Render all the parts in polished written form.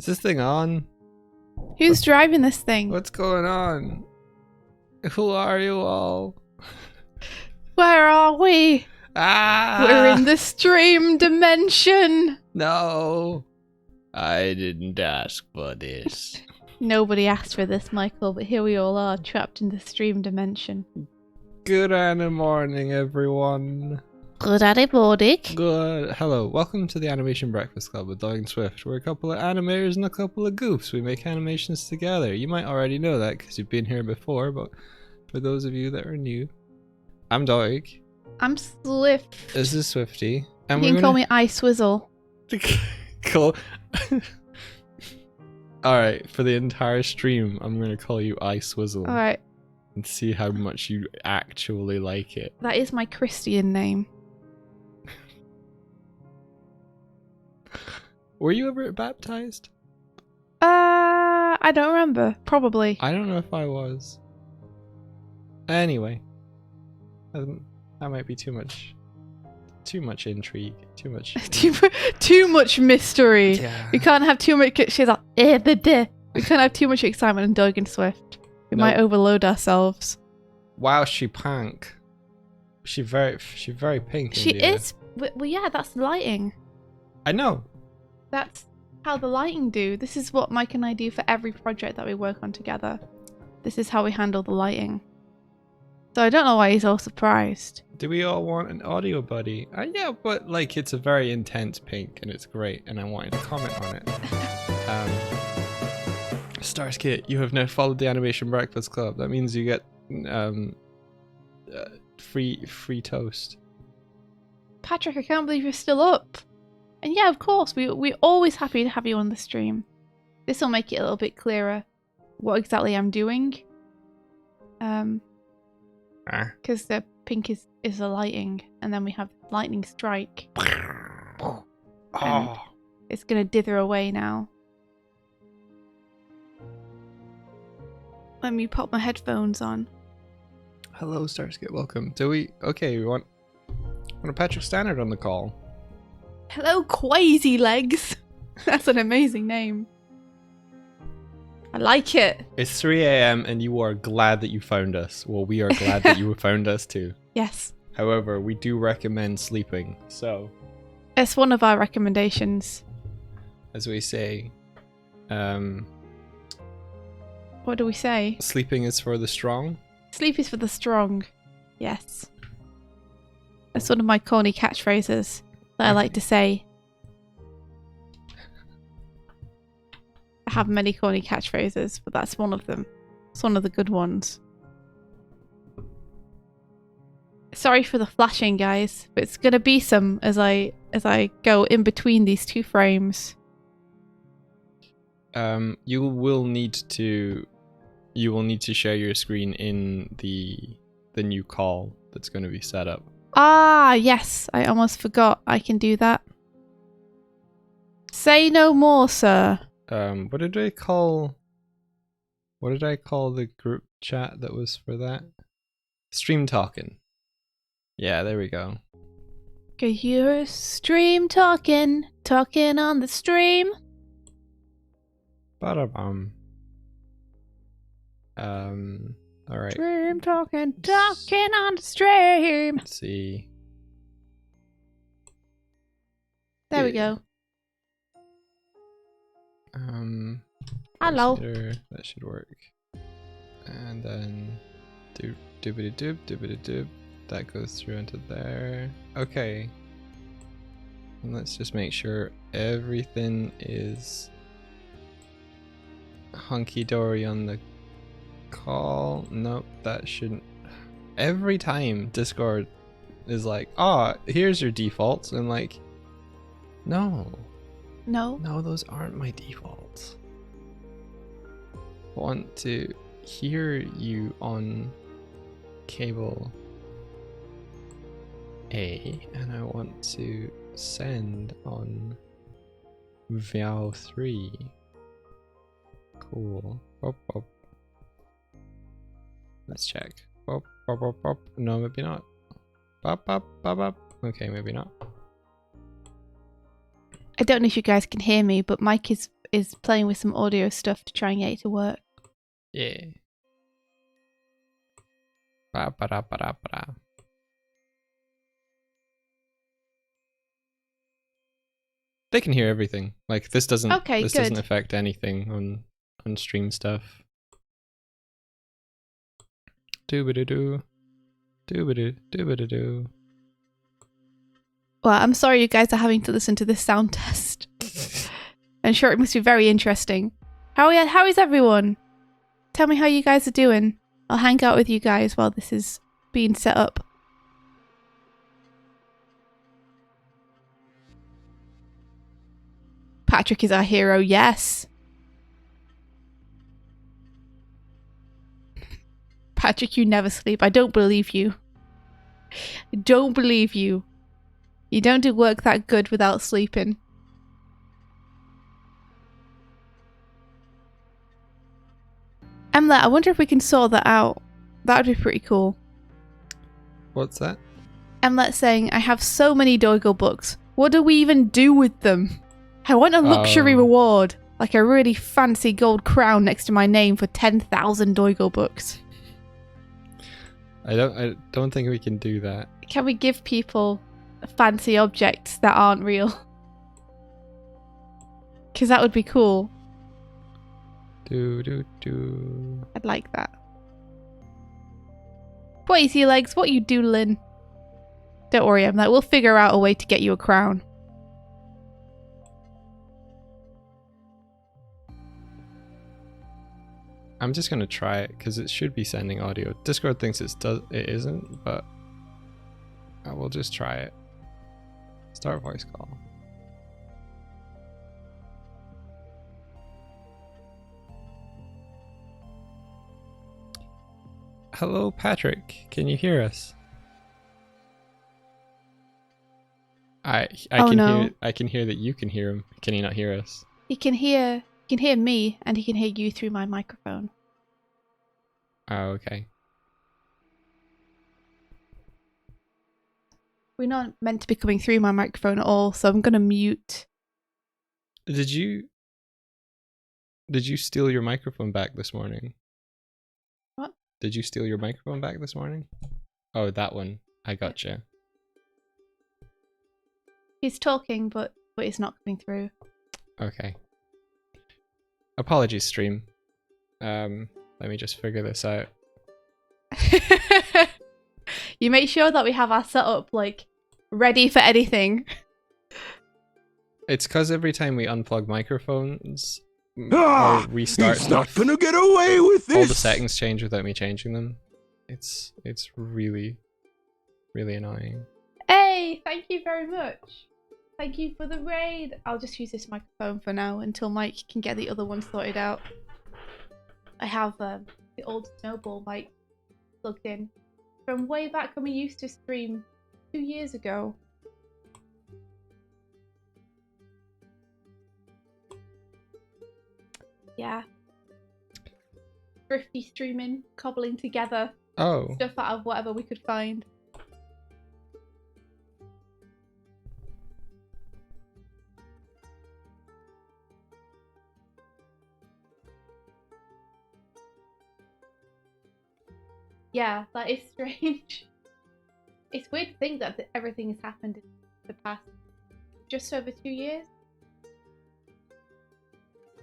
Is this thing on? Who's driving this thing? What's going on? Who are you all? Where are we? Ah! We're in the stream dimension. No. I didn't ask for this. Nobody asked for this, Michael, but here we all are, trapped in the stream dimension. Good morning, everyone. Good morning. Good. Hello. Welcome to the Animation Breakfast Club with Doig and Swift. We're a couple of animators and a couple of goofs. We make animations together. You might already know that because you've been here before, but for those of you that are new, I'm Doig. I'm Swift. This is Swifty. And you can call me Ice Swizzle. Cool. Alright, for the entire stream, I'm going to call you Ice Swizzle. Alright. And see how much you actually like it. That is my Christian name. Were you ever baptized? I don't remember. Probably. I don't know if I was. Anyway. That might be too much intrigue. Too much. too much mystery. Yeah. We can't have too much. She's like, we can't have too much excitement in Doig and Swift. We might overload ourselves. Wow, she pink. She very pink. She India. is. Well, yeah, that's the lighting. I know. That's how the lighting do. This is what Mike and I do for every project that we work on together. This is how we handle the lighting. So I don't know why he's all surprised. Do we all want an audio buddy? Yeah, but like it's a very intense pink and it's great and I wanted to comment on it. Starskit, you have now followed the Animation Breakfast Club. That means you get free toast. Patrick, I can't believe you're still up. And yeah, of course, we're always happy to have you on the stream. This will make it a little bit clearer what exactly I'm doing. Because the pink is the lighting, and then we have lightning strike. And it's gonna dither away now. Let me pop my headphones on. Hello, Starskit. Welcome. We want a Patrick Stannard on the call. Hello, Quasi Legs. That's an amazing name. I like it. It's 3 a.m. and you are glad that you found us. Well, we are glad that you found us too. Yes. However, we do recommend sleeping. So, it's one of our recommendations. As we say, what do we say? Sleeping is for the strong. Sleep is for the strong. Yes. That's one of my corny catchphrases that I like to say. I have many corny catchphrases, but that's one of them. It's one of the good ones. Sorry for the flashing, guys, but it's gonna be some as I go in between these two frames. You will need to share your screen in the new call that's going to be set up. Ah, yes, I almost forgot. I can do that. Say no more, sir. What did I call the group chat that was for that? Stream talking. Yeah, there we go. Cause you're stream talking on the stream. Ba-da-bum. Alright. Stream talking on the stream. Let's see. There we go. Hello. That should work. And then doobity doop. That goes through into there. Okay. And let's just make sure everything is hunky-dory on the call. Nope, that shouldn't. Every time Discord is like, here's your defaults, and like, no, those aren't my defaults. I want to hear you on cable A, and I want to send on VAO 3. Cool. Pop. Let's check. Pop. No, maybe not. Pop. Okay, maybe not. I don't know if you guys can hear me, but Mike is playing with some audio stuff to try and get it to work. Yeah. Ba-ba-da-ba-da-ba-da. They can hear everything. Like this doesn't doesn't affect anything on stream stuff. Doo-ba-doo-doo. Doo-ba-doo. Doo-ba-doo-doo. Well, I'm sorry you guys are having to listen to this sound test. I'm sure it must be very interesting. How is everyone? Tell me how you guys are doing. I'll hang out with you guys while this is being set up. Patrick is our hero, yes. Patrick, you never sleep. I don't believe you. I don't believe you. You don't do work that good without sleeping. Emlet, I wonder if we can sort that out. That would be pretty cool. What's that? Emlet saying, I have so many Doig books. What do we even do with them? I want a luxury reward. Like a really fancy gold crown next to my name for 10,000 Doig books. I don't think we can do that. Can we give people fancy objects that aren't real? Because that would be cool. Do. I'd like that. What is your legs? What you doodling? Don't worry, I'm like, we'll figure out a way to get you a crown. I'm just gonna try it because it should be sending audio. Discord thinks it isn't, but I will just try it. Start voice call. Hello, Patrick. Can you hear us? I can hear that you can hear him. Can he not hear us? He can hear me, and he can hear you through my microphone. Oh, okay. We're not meant to be coming through my microphone at all, so I'm gonna mute. Did you steal your microphone back this morning? What? Did you steal your microphone back this morning? Oh, that one. I gotcha. He's talking, but it's not coming through. Okay. Apologies, stream. Let me just figure this out. You make sure that we have our setup like ready for anything. It's because every time we unplug microphones or restart he's stuff, not gonna get away with this. all the settings change without me changing them. It's really, really annoying. Hey, thank you very much. Thank you for the raid. I'll just use this microphone for now until Mike can get the other one sorted out. I have the old Snowball mic plugged in from way back when we used to stream 2 years ago. Yeah. Thrifty streaming, cobbling together stuff out of whatever we could find. Yeah, that is strange. It's weird to think that everything has happened in the past just over 2 years.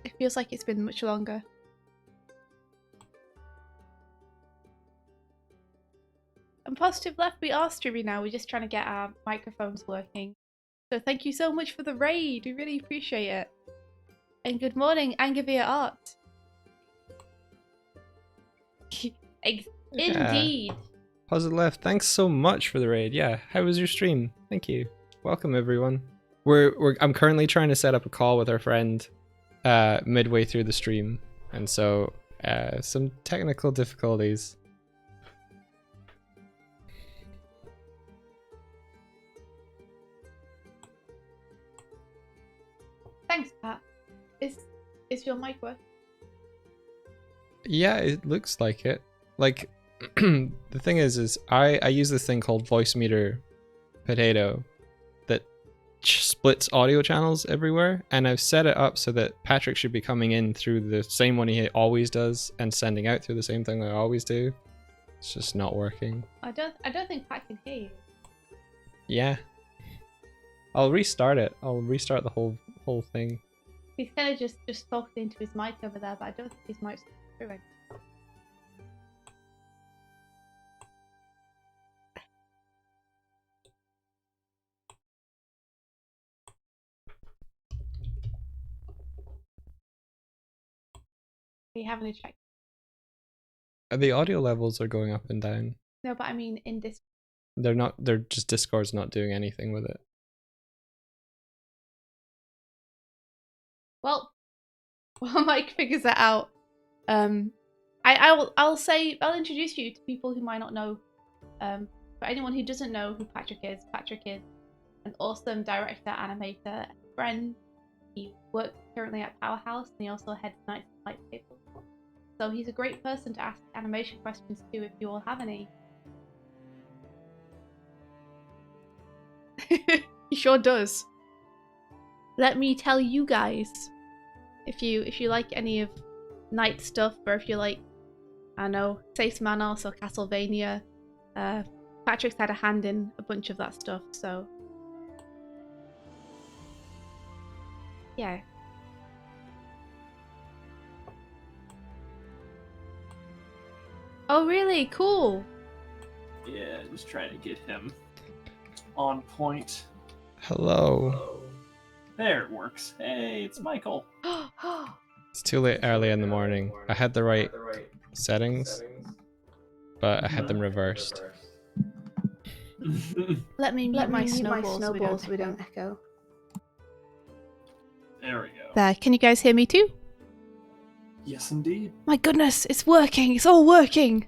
It feels like it's been much longer. And Positive Left, we are streaming now. We're just trying to get our microphones working. So thank you so much for the raid. We really appreciate it. And good morning, Angavia Art. Indeed. Positive Left, thanks so much for the raid. Yeah, how was your stream? Thank you. Welcome everyone. I'm currently trying to set up a call with our friend midway through the stream, and so some technical difficulties. Thanks, Pat. Is your mic working? Yeah, it looks like it. Like, the thing is I use this thing called Voice Meter Potato that splits audio channels everywhere, and I've set it up so that Patrick should be coming in through the same one he always does and sending out through the same thing I always do. It's just not working. I don't think Pat can hear you. Yeah. I'll restart it. I'll restart the whole thing. He's kind of just talking into his mic over there, but I don't think his mic's through it. Are you having a check? The audio levels are going up and down. No, but I mean in this. They're not. They're just Discord's not doing anything with it. Well, while Mike figures that out, I'll introduce you to people who might not know. For anyone who doesn't know who Patrick is an awesome director, animator, friend. He works currently at Powerhouse, and he also heads Nights at Light Tables. So he's a great person to ask animation questions to if you all have any. He sure does. Let me tell you guys, if you like any of Night stuff, or if you like, I don't know, Safe Manos or Castlevania, Patrick's had a hand in a bunch of that stuff, so yeah. Oh really? Cool. Yeah, just trying to get him on point. Hello. There, it works. Hey, it's Michael. It's too late early in the morning. I had the right settings, but I had them reversed. Let me mute my snowballs so we don't echo. There we go. There, can you guys hear me too? Yes, indeed. My goodness, it's working. It's all working.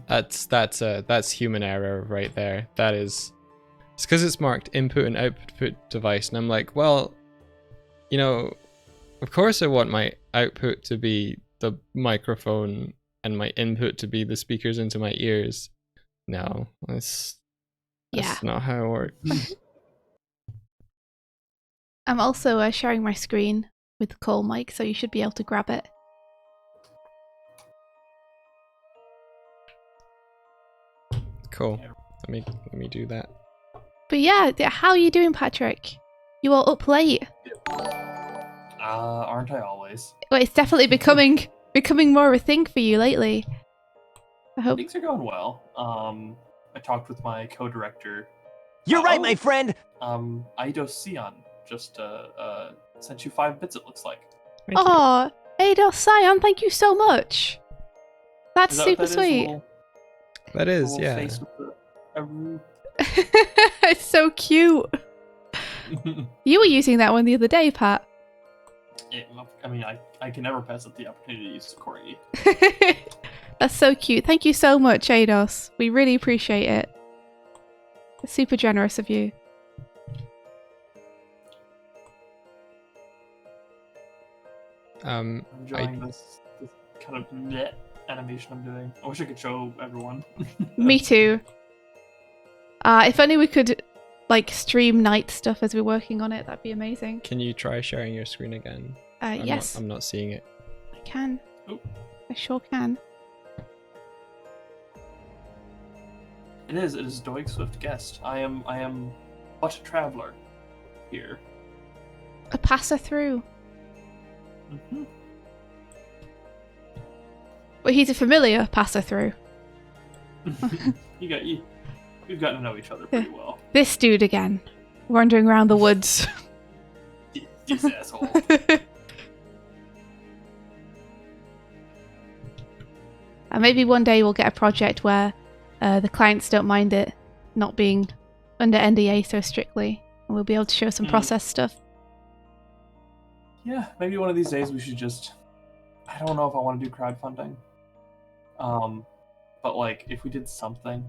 That's human error right there. That is. It's because it's marked input and output device, and I'm like, well, you know, of course I want my output to be the microphone and my input to be the speakers into my ears. No, that's not how it works. I'm also sharing my screen with the call mic, so you should be able to grab it. Cool. Let me do that. But yeah, how are you doing, Patrick? You are up late. Aren't I always? Well, it's definitely becoming more of a thing for you lately. I hope Things are going well. I talked with my co-director. You're right, my friend. Aido Sion just sent you 5 bits. It looks like. Oh, Ada Sion, thank you so much. That's super sweet. That is, yeah. Face with a It's so cute. You were using that one the other day, Pat. Yeah, I mean, I can never pass up the opportunity to use Corgi. That's so cute. Thank you so much, Ados. We really appreciate it. It's super generous of you. I'm enjoying this kind of net animation I'm doing. I wish I could show everyone. Me too. If only we could like stream Night stuff as we're working on it, that'd be amazing. Can you try sharing your screen again? Yes. I'm not seeing it. I can. Oh. I sure can. It is Doig Swift guest. I am but a traveler here. A passer through. Mm-hmm. Well, he's a familiar passer through. We've gotten to know each other pretty well. This dude again, wandering around the woods. This asshole. And maybe one day we'll get a project where the clients don't mind it not being under NDA so strictly, and we'll be able to show some process stuff. Yeah, maybe one of these days we should just... I don't know if I want to do crowdfunding. But like, if we did something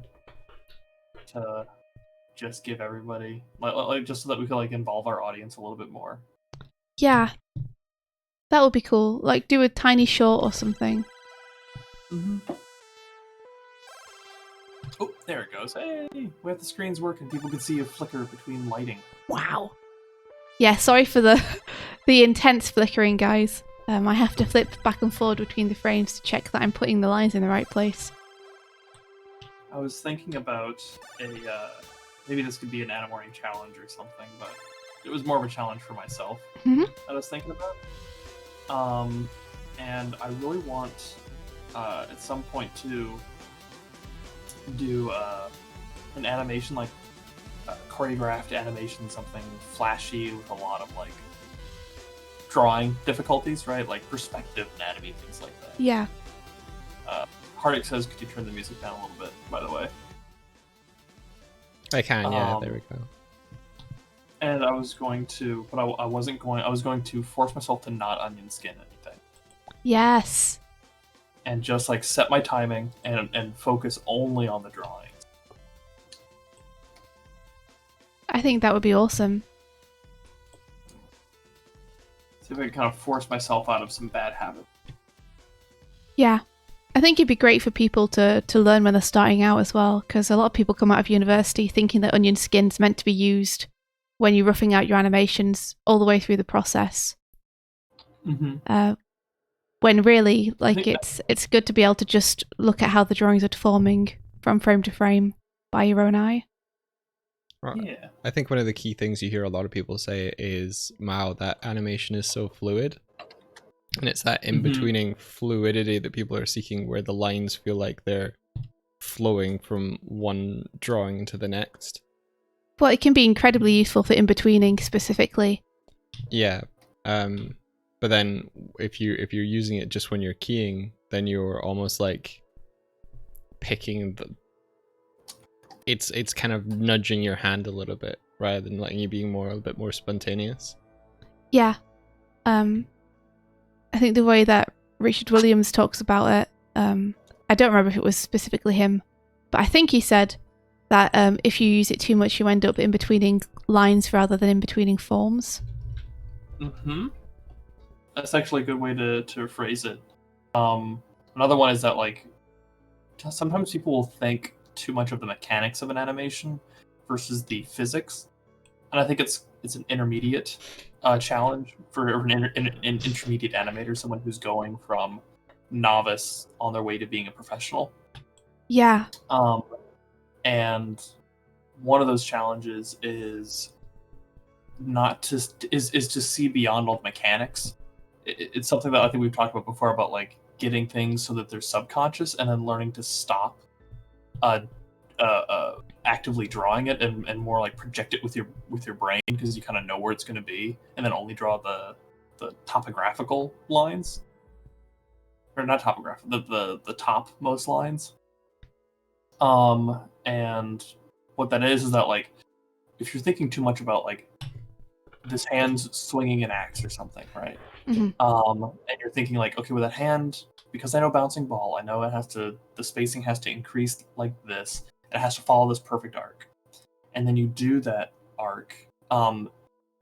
to just give everybody... like just so that we could like involve our audience a little bit more. Yeah. That would be cool. Like, do a tiny short or something. Mm-hmm. Oh, there it goes. Hey, we have the screens working. People can see a flicker between lighting. Wow. Yeah, sorry for the the intense flickering, guys. I have to flip back and forward between the frames to check that I'm putting the lines in the right place. I was thinking about maybe this could be an Animating challenge or something, but it was more of a challenge for myself Mhm. that I was thinking about. And I really want at some point to do an animation, like choreographed animation, something flashy with a lot of like drawing difficulties, right? Like perspective, anatomy, things like that. Yeah. Hardik says, could you turn the music down a little bit, by the way? I can, yeah, there we go. And I was going to, but I wasn't going, I was going to force myself to not onion skin anything. Yes. And just like set my timing and focus only on the drawings. I think that would be awesome. See if I can kind of force myself out of some bad habits. Yeah. I think it'd be great for people to learn when they're starting out as well, because a lot of people come out of university thinking that onion skin's meant to be used when you're roughing out your animations all the way through the process. Mm-hmm. When really, like, it's good to be able to just look at how the drawings are deforming from frame to frame by your own eye. Right. Yeah. I think one of the key things you hear a lot of people say is, wow, that animation is so fluid. And it's that in-betweening fluidity that people are seeking, where the lines feel like they're flowing from one drawing to the next. Well, it can be incredibly useful for in-betweening specifically. Yeah. But then if you're using it just when you're keying, then you're almost like picking the... It's kind of nudging your hand a little bit, rather than letting you be a bit more spontaneous. Yeah. I think the way that Richard Williams talks about it, I don't remember if it was specifically him, but I think he said that if you use it too much, you end up in-betweening lines rather than in-betweening forms. Mm-hmm. That's actually a good way to phrase it. Another one is that, like, sometimes people will think too much of the mechanics of an animation versus the physics, and I think it's an intermediate challenge for an intermediate animator, someone who's going from novice on their way to being a professional. Yeah. And one of those challenges is not to see beyond all the mechanics. It's something that I think we've talked about before, about like getting things so that they're subconscious, and then learning to stop actively drawing it and more like project it with your brain, because you kind of know where it's going to be, and then only draw the topographical lines, or not topographical, the topmost lines. And what that is that, like, if you're thinking too much about like this hand's swinging an axe or something, right? Mm-hmm. And you're thinking like, okay, with that hand, because I know bouncing ball, I know the spacing has to increase like this. It has to follow this perfect arc. And then you do that arc, but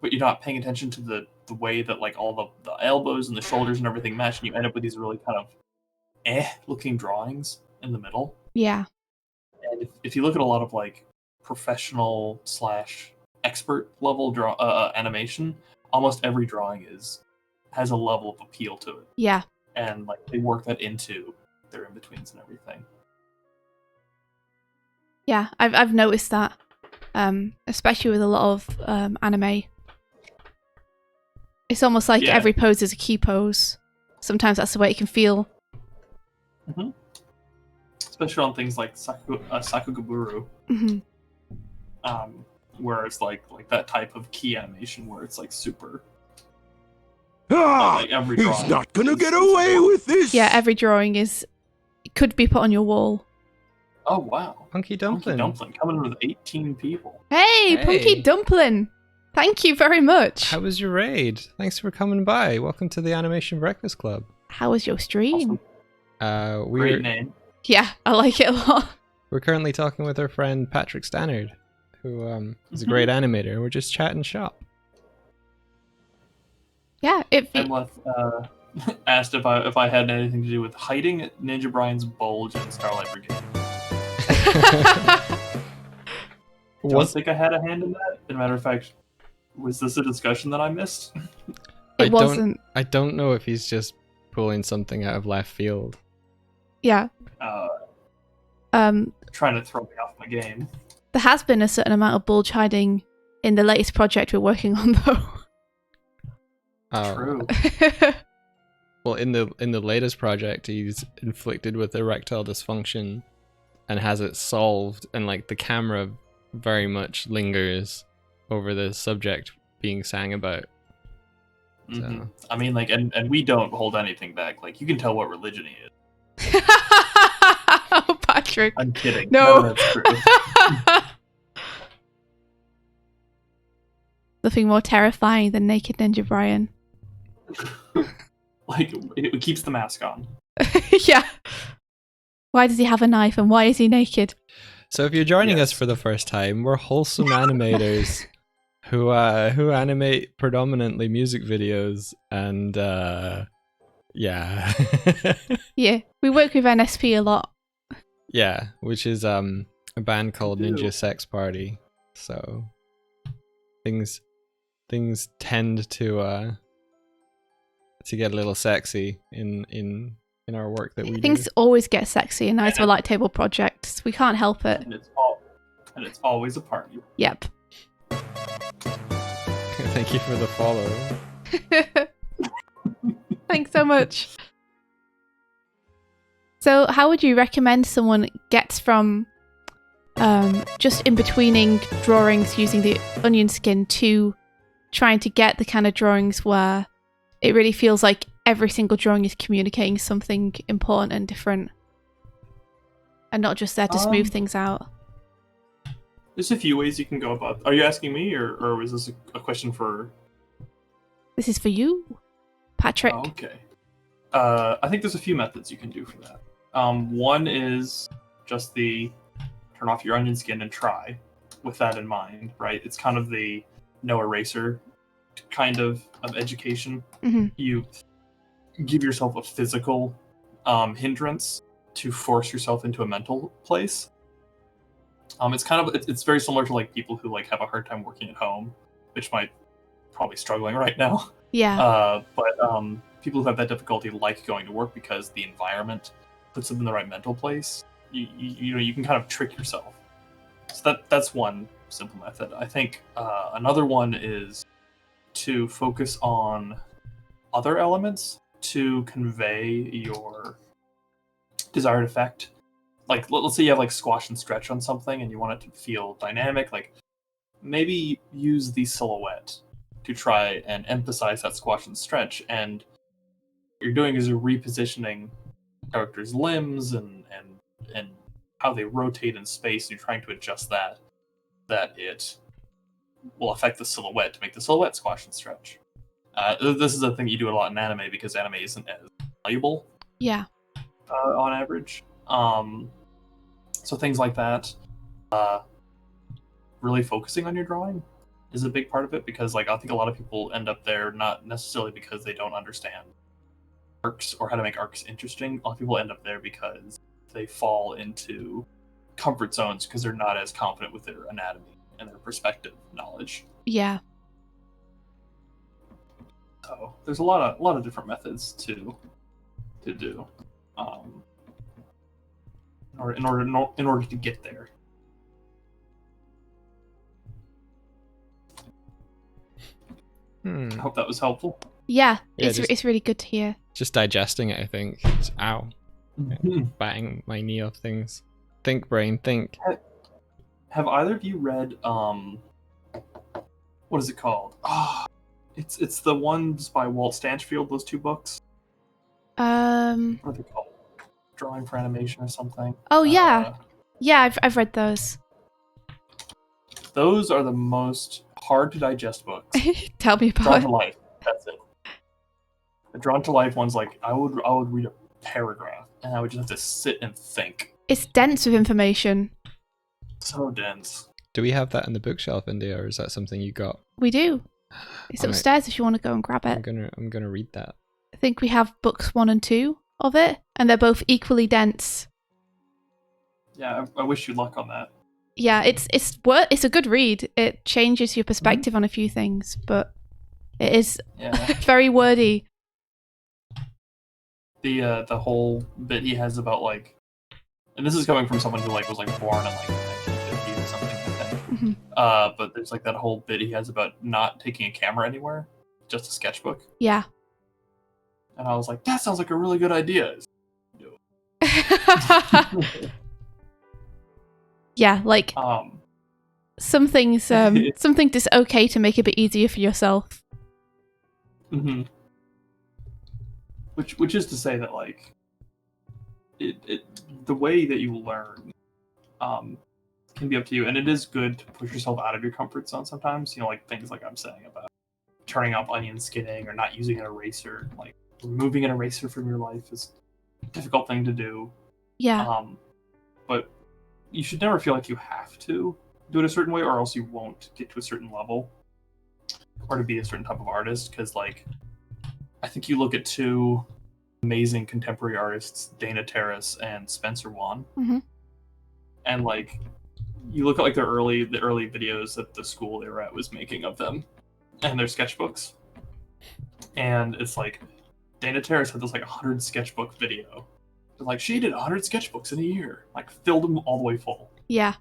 you're not paying attention to the way that like all the elbows and the shoulders and everything mesh, and you end up with these really kind of looking drawings in the middle. Yeah. And if you look at a lot of like professional / expert level animation, almost every drawing has a level of appeal to it. Yeah. And like they work that into their in-betweens and everything. Yeah, I've noticed that, especially with a lot of anime. It's almost like every pose is a key pose. Sometimes that's the way it can feel. Mm-hmm. Especially on things like Sakugaburu, where it's like that type of key animation where it's like super. Like every he's not gonna get away with this! Yeah, every drawing could be put on your wall. Oh wow. Punky Dumpling. Punky Dumpling coming in with 18 people. Hey, Punky Dumpling! Thank you very much. How was your raid? Thanks for coming by. Welcome to the Animation Breakfast Club. How was your stream? Awesome. Great name. Yeah, I like it a lot. We're currently talking with our friend Patrick Stannard, who is a great animator. We're just chatting shop. Yeah, Emleth asked if I had anything to do with hiding Ninja Brian's bulge in Starlight Brigade. Don't think I had a hand in that. As a matter of fact, was this a discussion that I missed? It wasn't. I don't know if he's just pulling something out of left field. Yeah. Trying to throw me off my game. There has been a certain amount of bulge hiding in the latest project we're working on, though. True. Well, in the latest project, he's inflicted with erectile dysfunction and has it solved, and like the camera very much lingers over the subject being sang about. Mm-hmm. So. I mean, like, and we don't hold anything back. Like, you can tell what religion he is. Oh, Patrick. I'm kidding. No. That's true. Nothing more terrifying than naked Ninja Brian. Like, it keeps the mask on. Yeah. Why does he have a knife and why is he naked? So if you're joining us for the first time, we're wholesome animators who animate predominantly music videos, and yeah. Yeah, we work with NSP a lot. Yeah, which is a band called We do. Ninja Sex Party. So things tend to get a little sexy in our work that we Things do. always get sexy in Eyes of a Light Table projects. We can't help it. And it's always a party. Yep. Thank you for the follow. Thanks so much. So how would you recommend someone gets from just in-betweening drawings using the onion skin to trying to get the kind of drawings where it really feels like every single drawing is communicating something important and different and not just there to smooth things out? There's a few ways you can go about. Are you asking me, or was this a question for? This is for you, Patrick. Oh, okay. I think there's a few methods you can do for that. One is just the turn off your onion skin and try with that in mind, right? It's kind of the no eraser kind of education. Mm-hmm. You give yourself a physical hindrance to force yourself into a mental place. It's very similar to like people who like have a hard time working at home, which might probably struggling right now. Yeah. But people who have that difficulty like going to work because the environment puts them in the right mental place. You can kind of trick yourself. So that's one simple method. I think another one is to focus on other elements to convey your desired effect. Like, let's say you have like squash and stretch on something and you want it to feel dynamic. Like, maybe use the silhouette to try and emphasize that squash and stretch. And what you're doing is you're repositioning characters' limbs and how they rotate in space. And you're trying to adjust that it will affect the silhouette to make the silhouette squash and stretch. This is a thing you do a lot in anime because anime isn't as valuable. Yeah. On average. So things like that. Really focusing on your drawing is a big part of it, because like I think a lot of people end up there not necessarily because they don't understand arcs or how to make arcs interesting. A lot of people end up there because they fall into comfort zones because they're not as confident with their anatomy and their perspective knowledge. Yeah. So there's a lot of different methods to do in order to get there. Hmm. I hope that was helpful. Yeah. Yeah, It's really good to hear. Just digesting it, I think. Ow. Batting my knee off things. Think, brain, think. Have either of you read what is it called? It's the ones by Walt Stanchfield, those two books. What are they called? Drawing for Animation or something. Oh yeah. Yeah, I've read those. Those are the most hard to digest books. Tell me Drawn about to it. Life. That's it. The Drawn to Life one's like I would read a paragraph and I would just have to sit and think. It's dense with information. So dense. Do we have that in the bookshelf, India, or is that something you got? We do. It's Alright. upstairs if you want to go and grab it. I'm gonna read that. I think we have books 1 and 2 of it, and they're both equally dense. Yeah, I wish you luck on that. Yeah, it's a good read. It changes your perspective on a few things, but it is very wordy. The whole bit he has about like, and this is coming from someone who like was like born in like 1950 or something like that. Mhm. But there's like that whole bit he has about not taking a camera anywhere, just a sketchbook. Yeah. And I was like, that sounds like a really good idea. Yeah, like some things is okay to make it a bit easier for yourself. Mm-hmm. Which is to say that like it the way that you learn can be up to you, and it is good to push yourself out of your comfort zone sometimes. You know, like things like I'm saying about turning off onion skinning or not using an eraser. Like removing an eraser from your life is a difficult thing to do. Yeah. But you should never feel like you have to do it a certain way, or else you won't get to a certain level or to be a certain type of artist. Because like I think you look at two amazing contemporary artists, Dana Terrace and Spencer Wan, and like you look at like the early videos that the school they were at was making of them and their sketchbooks, and it's like Dana Terrace had this like 100 sketchbook video. Like she did 100 sketchbooks in a year, like filled them all the way full. Yeah.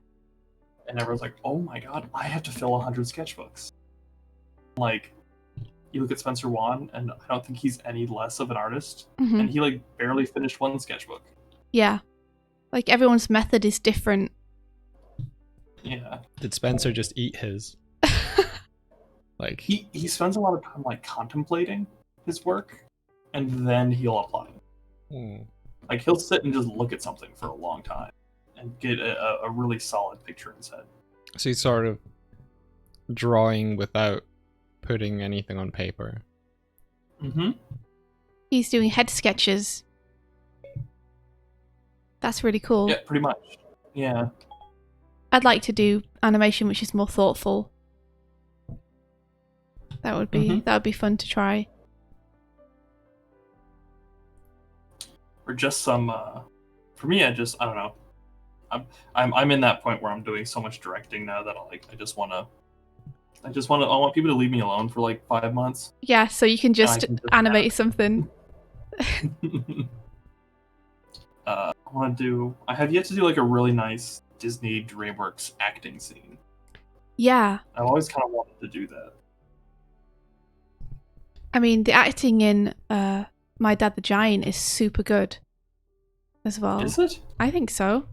And everyone's like, "Oh my god, I have to fill 100 sketchbooks." Like, you look at Spencer Wan, and I don't think he's any less of an artist. And he like barely finished one sketchbook. Yeah, like everyone's method is different. Yeah. Did Spencer just eat his? Like he spends a lot of time like contemplating his work, and then he'll apply it. Like he'll sit and just look at something for a long time and get a really solid picture in his head. So he's sort of drawing without putting anything on paper. He's doing head sketches. That's really cool. Yeah, pretty much. Yeah. I'd like to do animation which is more thoughtful. That would be fun to try. Or just some for me I don't know. I'm in that point where I'm doing so much directing now that I want people to leave me alone for like 5 months. Yeah, so you can just animate something. I have yet to do like a really nice Disney DreamWorks acting scene. Yeah. I've always kind of wanted to do that. I mean, the acting in My Dad the Giant is super good as well. Is it? I think so.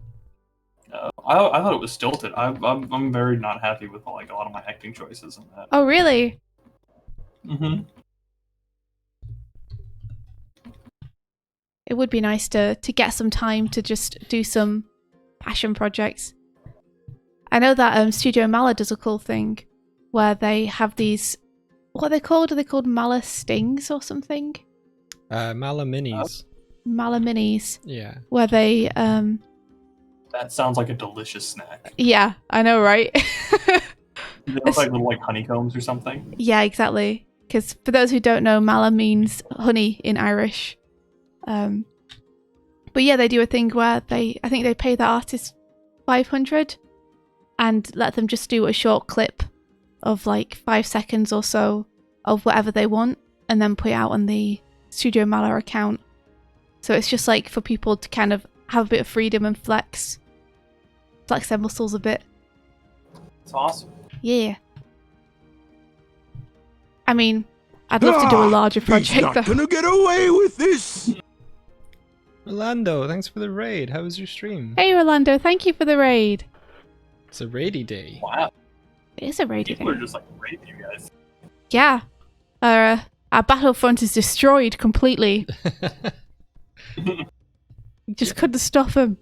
I thought it was stilted. I'm very not happy with like a lot of my acting choices in that. Oh, really? It would be nice to get some time to just do some passion projects. I know that Studio Mala does a cool thing where they have these, what are they called? Are they called Mala Stings or something? Mala Minis. Mala Minis. Yeah. Where they... That sounds like a delicious snack. Yeah, I know, right? They look like little like honeycombs or something. Yeah, exactly. Because for those who don't know, Mala means honey in Irish. But yeah, they do a thing where I think they pay the artist $500 and let them just do a short clip of like 5 seconds or so of whatever they want and then put it out on the Studio Mala account. So it's just like for people to kind of have a bit of freedom and flex their muscles a bit. It's awesome. Yeah. I mean, I'd love to do a larger project. He's not gonna get away with this. Orlando, thanks for the raid. How was your stream? Hey, Orlando, thank you for the raid. It's a raidy day. Wow. It is a raid People day. are just like raiding you guys. Yeah. Our battlefront is destroyed completely. Just couldn't stop him.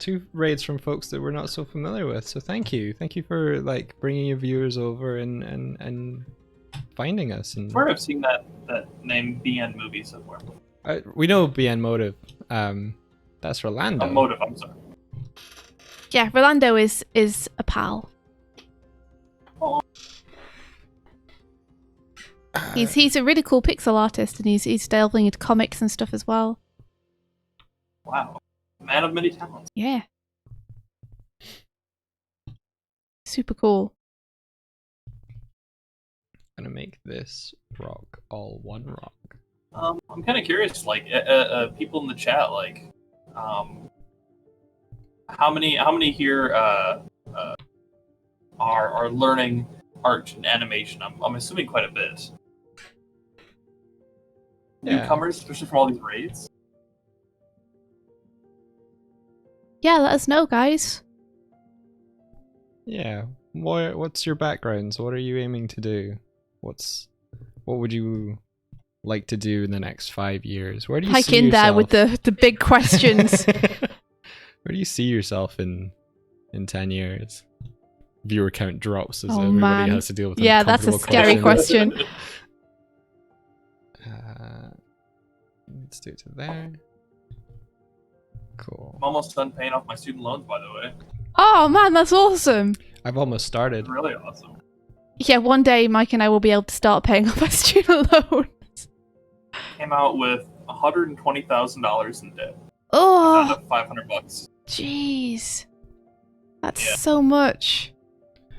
2 raids from folks that we're not so familiar with, so thank you for like bringing your viewers over and finding us. And Where I've seen that name BN movie somewhere. we know BN Motive. That's Rolando. Motive. I'm sorry. Yeah, Rolando is a pal. He's a really cool pixel artist, and he's delving into comics and stuff as well. Wow. man of many talents. Yeah. Super cool. Gonna make this rock all one rock. I'm kind of curious, like, people in the chat, like, how many here are learning art and animation? I'm assuming quite a bit. Yeah. Newcomers, especially from all these raids. Yeah, let us know, guys. Yeah. What's your backgrounds? What are you aiming to do? What would you like to do in the next 5 years? Where do you Hike see in yourself? there with the big questions. Where do you see yourself in 10 years? Viewer count drops as Oh, everybody man. has to deal with Yeah, that's a uncomfortable scary questions. question. Let's do it to there. Cool. I'm almost done paying off my student loans, by the way. Oh man, that's awesome. I've almost started. It's really awesome. Yeah, one day Mike and I will be able to start paying off our student loans. Came out with $120,000 in debt. Oh, Out of $500. jeez. That's Yeah. so much.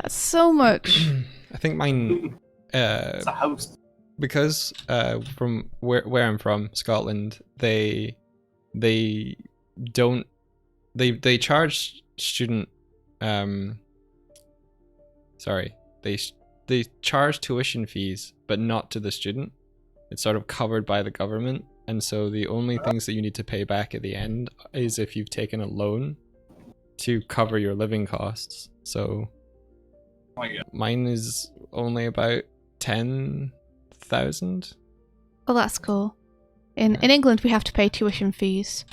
That's so much. I think mine It's a house. because from where I'm from, Scotland, they don't they charge student sorry, they charge tuition fees but not to the student. It's sort of covered by the government, and so the only things that you need to pay back at the end is if you've taken a loan to cover your living costs. So Oh my god. mine is only about 10,000. Oh, that's cool. In England, we have to pay tuition fees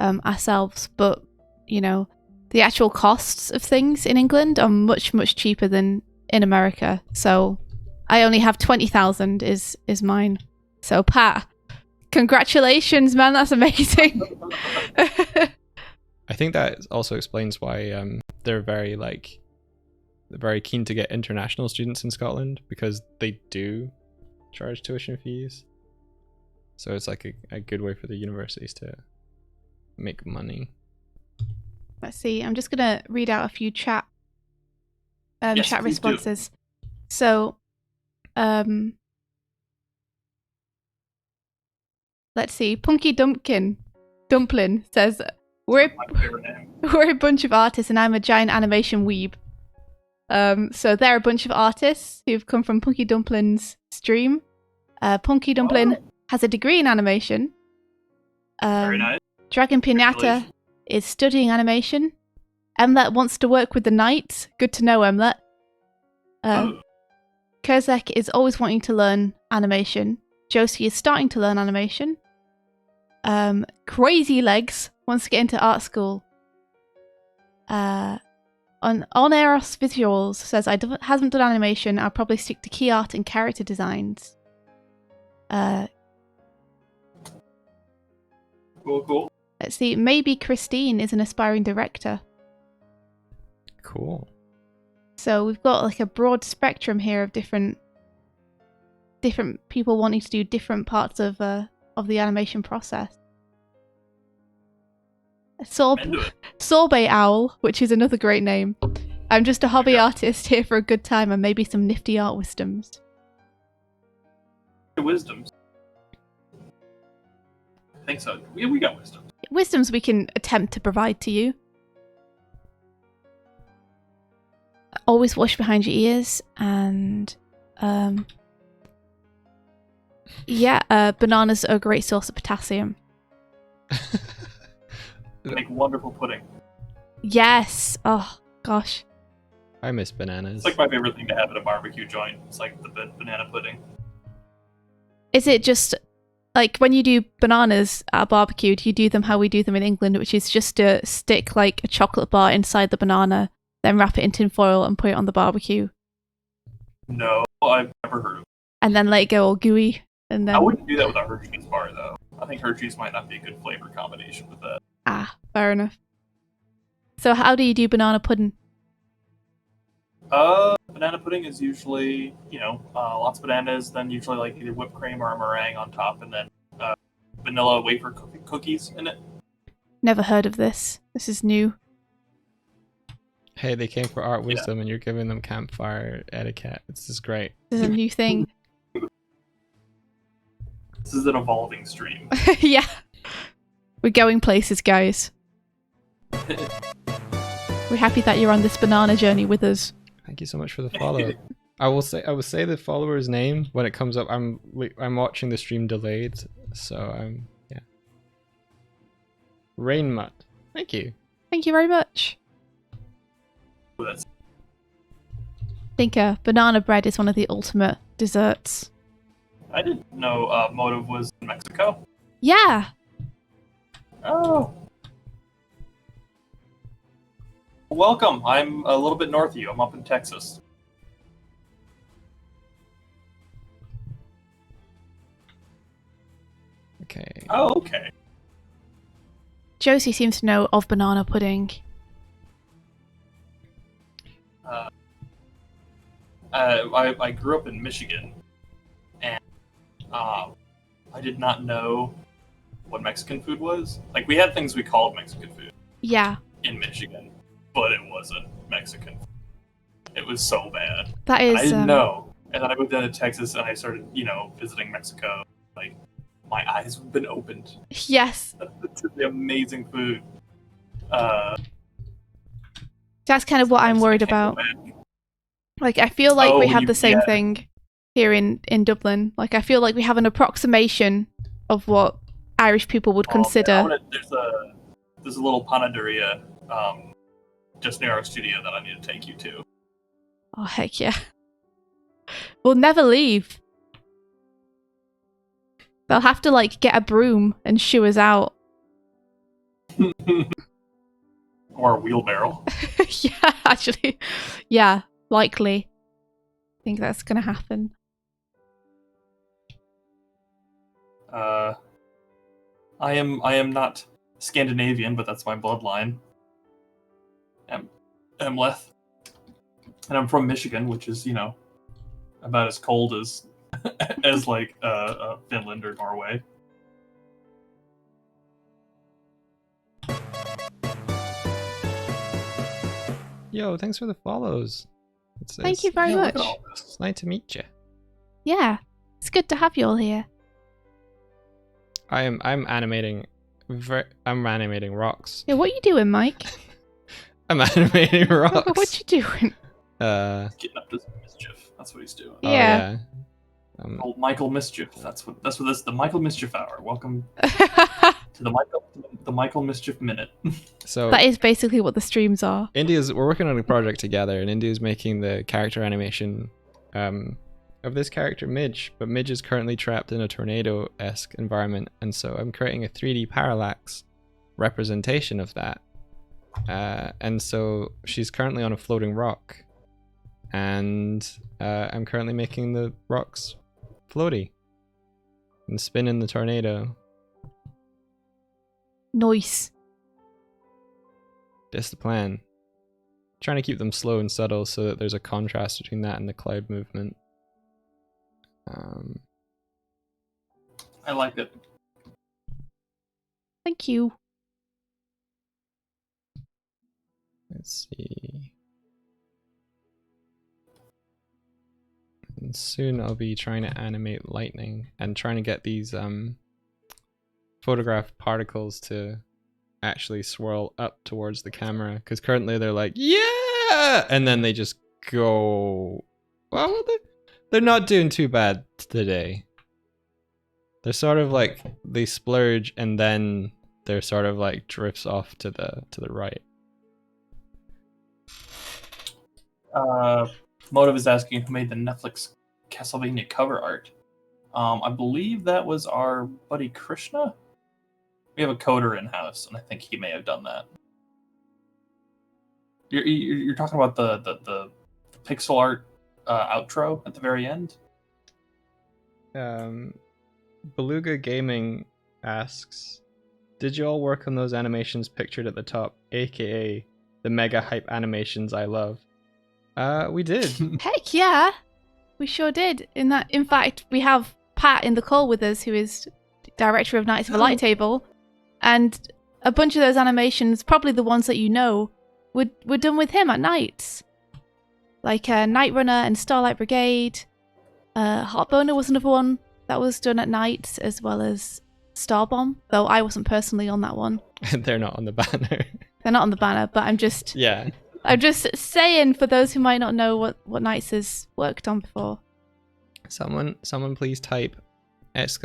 ourselves, but you know, the actual costs of things in England are much cheaper than in America. So I only have 20,000 is mine. So Pat, congratulations, man! That's amazing. I think that also explains why they're very keen to get international students in Scotland, because they do charge tuition fees. So it's like a good way for the universities to make money. Let's see. I'm just gonna read out a few chat Yes, chat please do. responses. So, let's see. Punky Dumplin says, My favorite name. we're a bunch of artists and I'm a giant animation weeb. So they're a bunch of artists who've come from Punky Dumplin's stream. Punky Dumplin has a degree in animation. Very nice. Dragon Pinata Congratulations. is studying animation. Emlet wants to work with the Knights. Good to know, Emlet. Kurzek is always wanting to learn animation. Josie is starting to learn animation. Crazy Legs wants to get into art school. On Eros Visuals says, hasn't done animation. I'll probably stick to key art and character designs. Cool. Let's see. Maybe Christine is an aspiring director. Cool. So we've got like a broad spectrum here of different people wanting to do different parts of the animation process. I'm into it. Sorbet Owl, which is another great name. I'm just a hobby artist here for a good time and maybe some nifty art wisdoms. Wisdoms. I think so. We got wisdom. Wisdoms we can attempt to provide to you. Always wash behind your ears and bananas are a great source of potassium. Make wonderful pudding. Yes. Oh gosh. I miss bananas. It's like my favorite thing to have at a barbecue joint. It's like the banana pudding. Is it just like when you do bananas at a barbecue, do you do them how we do them in England, which is just to stick like a chocolate bar inside the banana, then wrap it in tin foil and put it on the barbecue, No, I've never heard of it. and then let it go all gooey, and then I wouldn't do that with a Hershey's bar, though. I think Hershey's might not be a good flavor combination with that. fair enough. So how do you do banana pudding? Banana pudding is usually, lots of bananas, then usually like either whipped cream or a meringue on top, and then vanilla wafer cookies in it. Never heard of this. This is new. Hey, they came for art wisdom and you're giving them campfire etiquette. This is great. This is a new thing. This is an evolving stream. Yeah. We're going places, guys. We're happy that you're on this banana journey with us. Thank you so much for the follow. I will say the follower's name when it comes up. I'm watching the stream delayed, so yeah. Rainmut. Thank you. Thank you very much. That's- I think banana bread is one of the ultimate desserts. I didn't know Motive was in Mexico. Yeah. Oh. Welcome. I'm a little bit north of you. I'm up in Texas. Okay. Oh, okay. Josie seems to know of banana pudding. I grew up in Michigan, and I did not know what Mexican food was. Like, we had things we called Mexican food Yeah. in Michigan, but it wasn't Mexican. It was so bad. That And is. I didn't know. And then I moved down to Texas, and I started, visiting Mexico. Like, my eyes have been opened Yes. to the amazing food. That's kind of what I'm worried about. Like, I feel like we have the same thing here in Dublin. Like, I feel like we have an approximation of what Irish people would consider. There's a little panaderia just near our studio that I need to take you to. Oh, heck yeah. We'll never leave. They'll have to, like, get a broom and shoo us out. Or a wheelbarrow. Yeah, actually. Yeah, likely. I think that's gonna happen. I am not Scandinavian, but that's my bloodline. Emleth. And I'm from Michigan, which is, about as cold as like Finland or Norway. Yo, thanks for the follows. Thank you very much. It's nice to meet you. Yeah, it's good to have you all here. I'm animating. I'm animating rocks. Yeah, what you doing, Mike? I'm animating rocks. What you doing? Getting up to some mischief. That's what he's doing. Yeah. Old Michael Mischief. That's what this is. The Michael Mischief Hour. Welcome to the Michael Mischief Minute. So that is basically what the streams are. We're working on a project together, and India's making the character animation of this character Midge, but Midge is currently trapped in a tornado-esque environment, and so I'm creating a 3D parallax representation of that. And so she's currently on a floating rock, and I'm currently making the rocks floaty and spin in the tornado. Nice. That's the plan. Trying to keep them slow and subtle so that there's a contrast between that and the cloud movement. I like it. Thank you. Let's see. And soon I'll be trying to animate lightning and trying to get these photograph particles to actually swirl up towards the camera, because currently they're like, yeah, and then they just go, well, they're not doing too bad today. They're sort of like, they splurge and then they're sort of like drifts off to the right. Motive is asking who made the Netflix Castlevania cover art. I believe that was our buddy Krishna. We have a coder in house, and I think he may have done that. You're talking about the pixel art outro at the very end. Beluga Gaming asks, did you all work on those animations pictured at the top, aka the mega hype animations I love? We did. Heck yeah, we sure did. In fact, we have Pat in the call with us, who is director of Knights of the Light Table, and a bunch of those animations, probably the ones that you know, were done with him at nights. Like Night Runner and Starlight Brigade. Heartboner was another one that was done at night, as well as Starbomb, though I wasn't personally on that one. They're not on the banner. They're not on the banner, but I'm just Yeah. I'm just saying for those who might not know what Nights has worked on before. Someone please type !Nights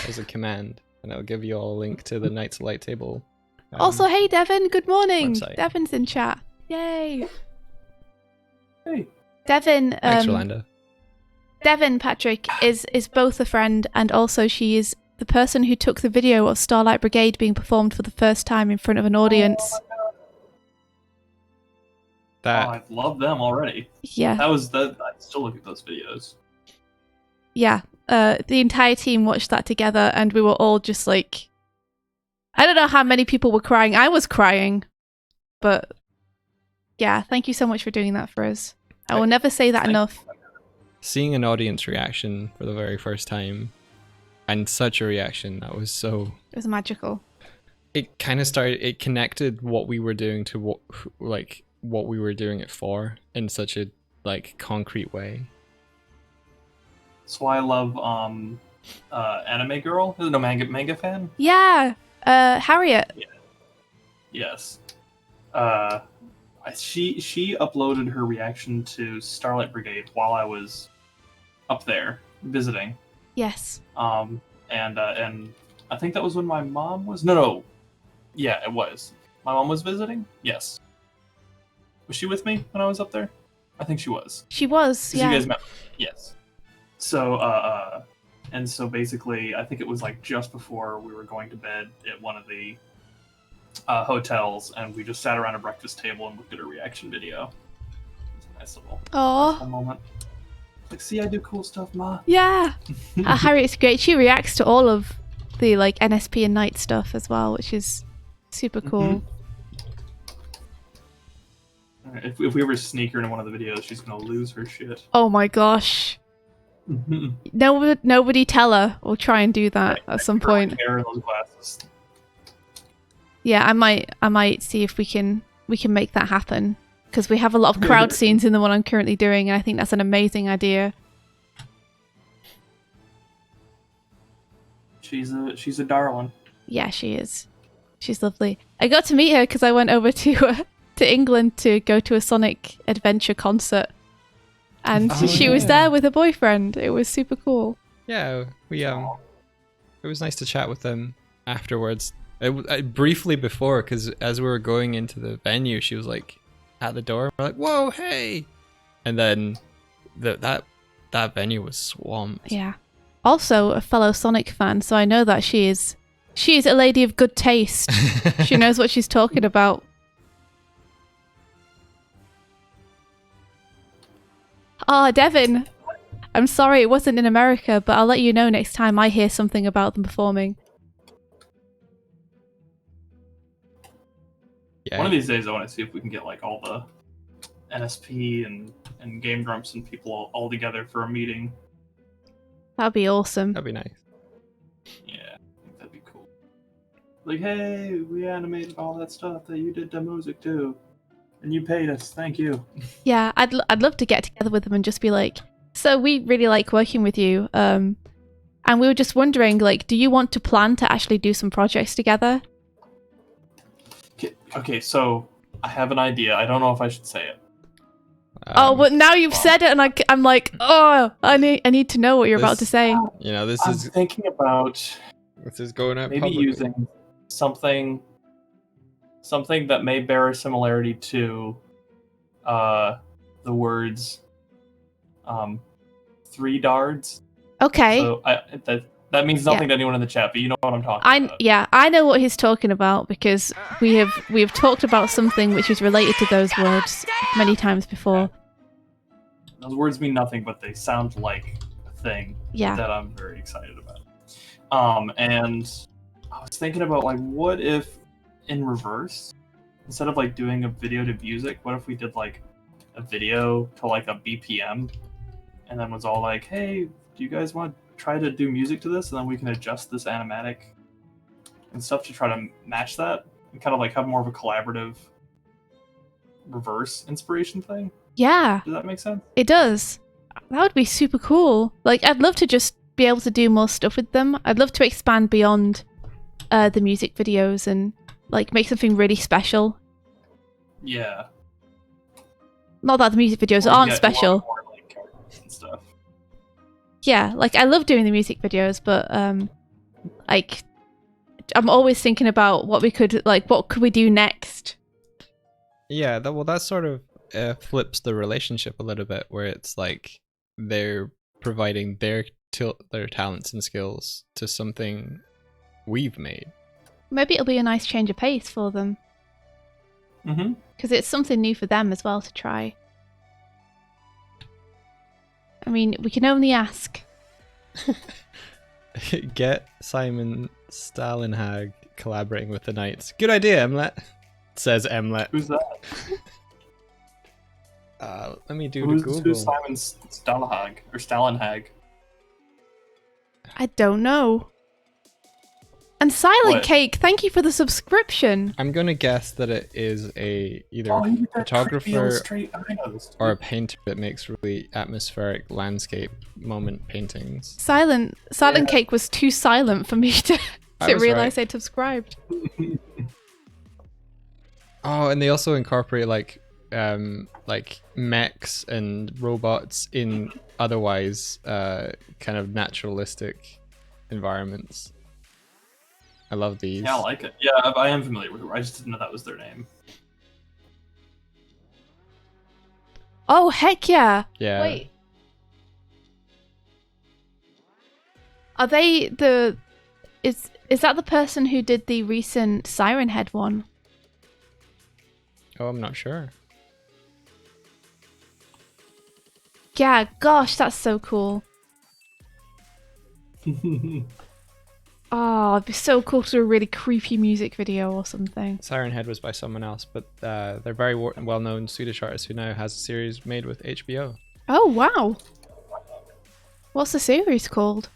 as a command, and it'll give you all a link to the Knights Light Table. Also, hey Devin, good morning. website. Devin's in chat. Yay. Hey. Devin, Thanks, Rolanda. Devin, Patrick, is both a friend, and also she is the person who took the video of Starlight Brigade being performed for the first time in front of an audience. That I love them already. Yeah. I still look at those videos. Yeah. The entire team watched that together, and we were all just like, I don't know how many people were crying. I was crying, but yeah, thank you so much for doing that for us. I will never say that enough. seeing an audience reaction for the very first time, and such a reaction, that was so. It was magical. It kind of started. It connected what we were doing to what we were doing it for in such a concrete way. That's why I love Anime Girl. Is it a manga fan? Yeah. Harriet. Yeah. Yes. She uploaded her reaction to Starlight Brigade while I was up there visiting. Yes. And I think that was when my mom was no. Yeah, it was. My mom was visiting? Yes. Was she with me when I was up there? I think she was. She was, yeah. You guys met. Yes. So, and so basically, I think it was just before we were going to bed at one of the hotels, and we just sat around a breakfast table and looked at a reaction video. It was a nice little moment. See, I do cool stuff, Ma. Yeah. Harriet's great. She reacts to all of the NSP and Night stuff as well, which is super cool. Mm-hmm. If we ever sneak her into one of the videos, she's gonna lose her shit. Oh my gosh. Nobody tell her. We'll try and do that at some point. Hair and those glasses. Yeah, I might see if we can make that happen, because we have a lot of crowd scenes in the one I'm currently doing, and I think that's an amazing idea. She's a darling. Yeah, she is. She's lovely. I got to meet her because I went over to England to go to a Sonic Adventure concert, and she was there with her boyfriend. It was super cool. Yeah, it was nice to chat with them afterwards. Briefly before, because as we were going into the venue, she was at the door. We're like, "Whoa, hey!" And then that venue was swamped. Yeah. Also a fellow Sonic fan, so I know that she is a lady of good taste. She knows what she's talking about. Oh, Devin. I'm sorry it wasn't in America, but I'll let you know next time I hear something about them performing. Yeah. One of these days, I want to see if we can get all the NSP and Game Grumps and people all together for a meeting. That'd be awesome. That'd be nice. Yeah, I think that'd be cool. Hey, we animated all that stuff that you did the music too, and you paid us. Thank you. Yeah, I'd love to get together with them and just be like, so we really like working with you, and we were just wondering, do you want to plan to actually do some projects together? Okay, so I have an idea. I don't know if I should say it. But now you've said it, and I'm like, oh, I need to know what you're about to say. This I'm is thinking about going out maybe publicly. using something that may bear a similarity to the words 3 dards. Okay. So that means nothing to anyone in the chat, but you know what I'm talking about. Yeah, I know what he's talking about, because we have talked about something which is related to those words many times before. Those words mean nothing, but they sound like a thing that I'm very excited about. And I was thinking about what if in reverse, instead of doing a video to music, what if we did a video to a BPM, and then was all hey, do you guys want to try to do music to this, and then we can adjust this animatic and stuff to try to match that and kind of like have more of a collaborative reverse inspiration thing. Yeah, Does that make sense? it does. That would be super cool. Like, I'd love to just be able to do more stuff with them. I'd love to expand beyond the music videos and like make something really special. Yeah. Not that the music videos Or aren't get a lot special. more, like, characters and stuff. Yeah, like I love doing the music videos, but like I'm always thinking about what could we do next? Yeah, that sort of flips the relationship a little bit, where it's like they're providing their talents and skills to something we've made. Maybe it'll be a nice change of pace for them. Mm-hmm. Because it's something new for them as well to try. I mean, we can only ask. Get Simon Stalenhag collaborating with the Knights. Good idea, Emlet. Says Emlet. Who's that? Let me do the Google. Who's Simon Stalenhag or Stalenhag? I don't know. And Silent What? Cake, thank you for the subscription. I'm gonna guess that it is either Oh, a you did that creepy photographer illustrate- I know this or a dude. painter that makes really atmospheric landscape moment paintings. Silent Yeah. Cake was too silent for me to I was realize right. I'd subscribed. Oh, and they also incorporate like mechs and robots in otherwise kind of naturalistic environments. I love these. Yeah, I like it. Yeah, I am familiar with it. I just didn't know that was their name. Oh, heck yeah. Yeah. Wait. Are they the... Is that the person who did the recent Siren Head one? Oh, I'm not sure. Yeah, gosh, that's so cool. Oh, it'd be so cool to do a really creepy music video or something. Siren Head was by someone else, but they're very well-known Swedish artist who now has a series made with HBO. Oh, wow. What's the series called?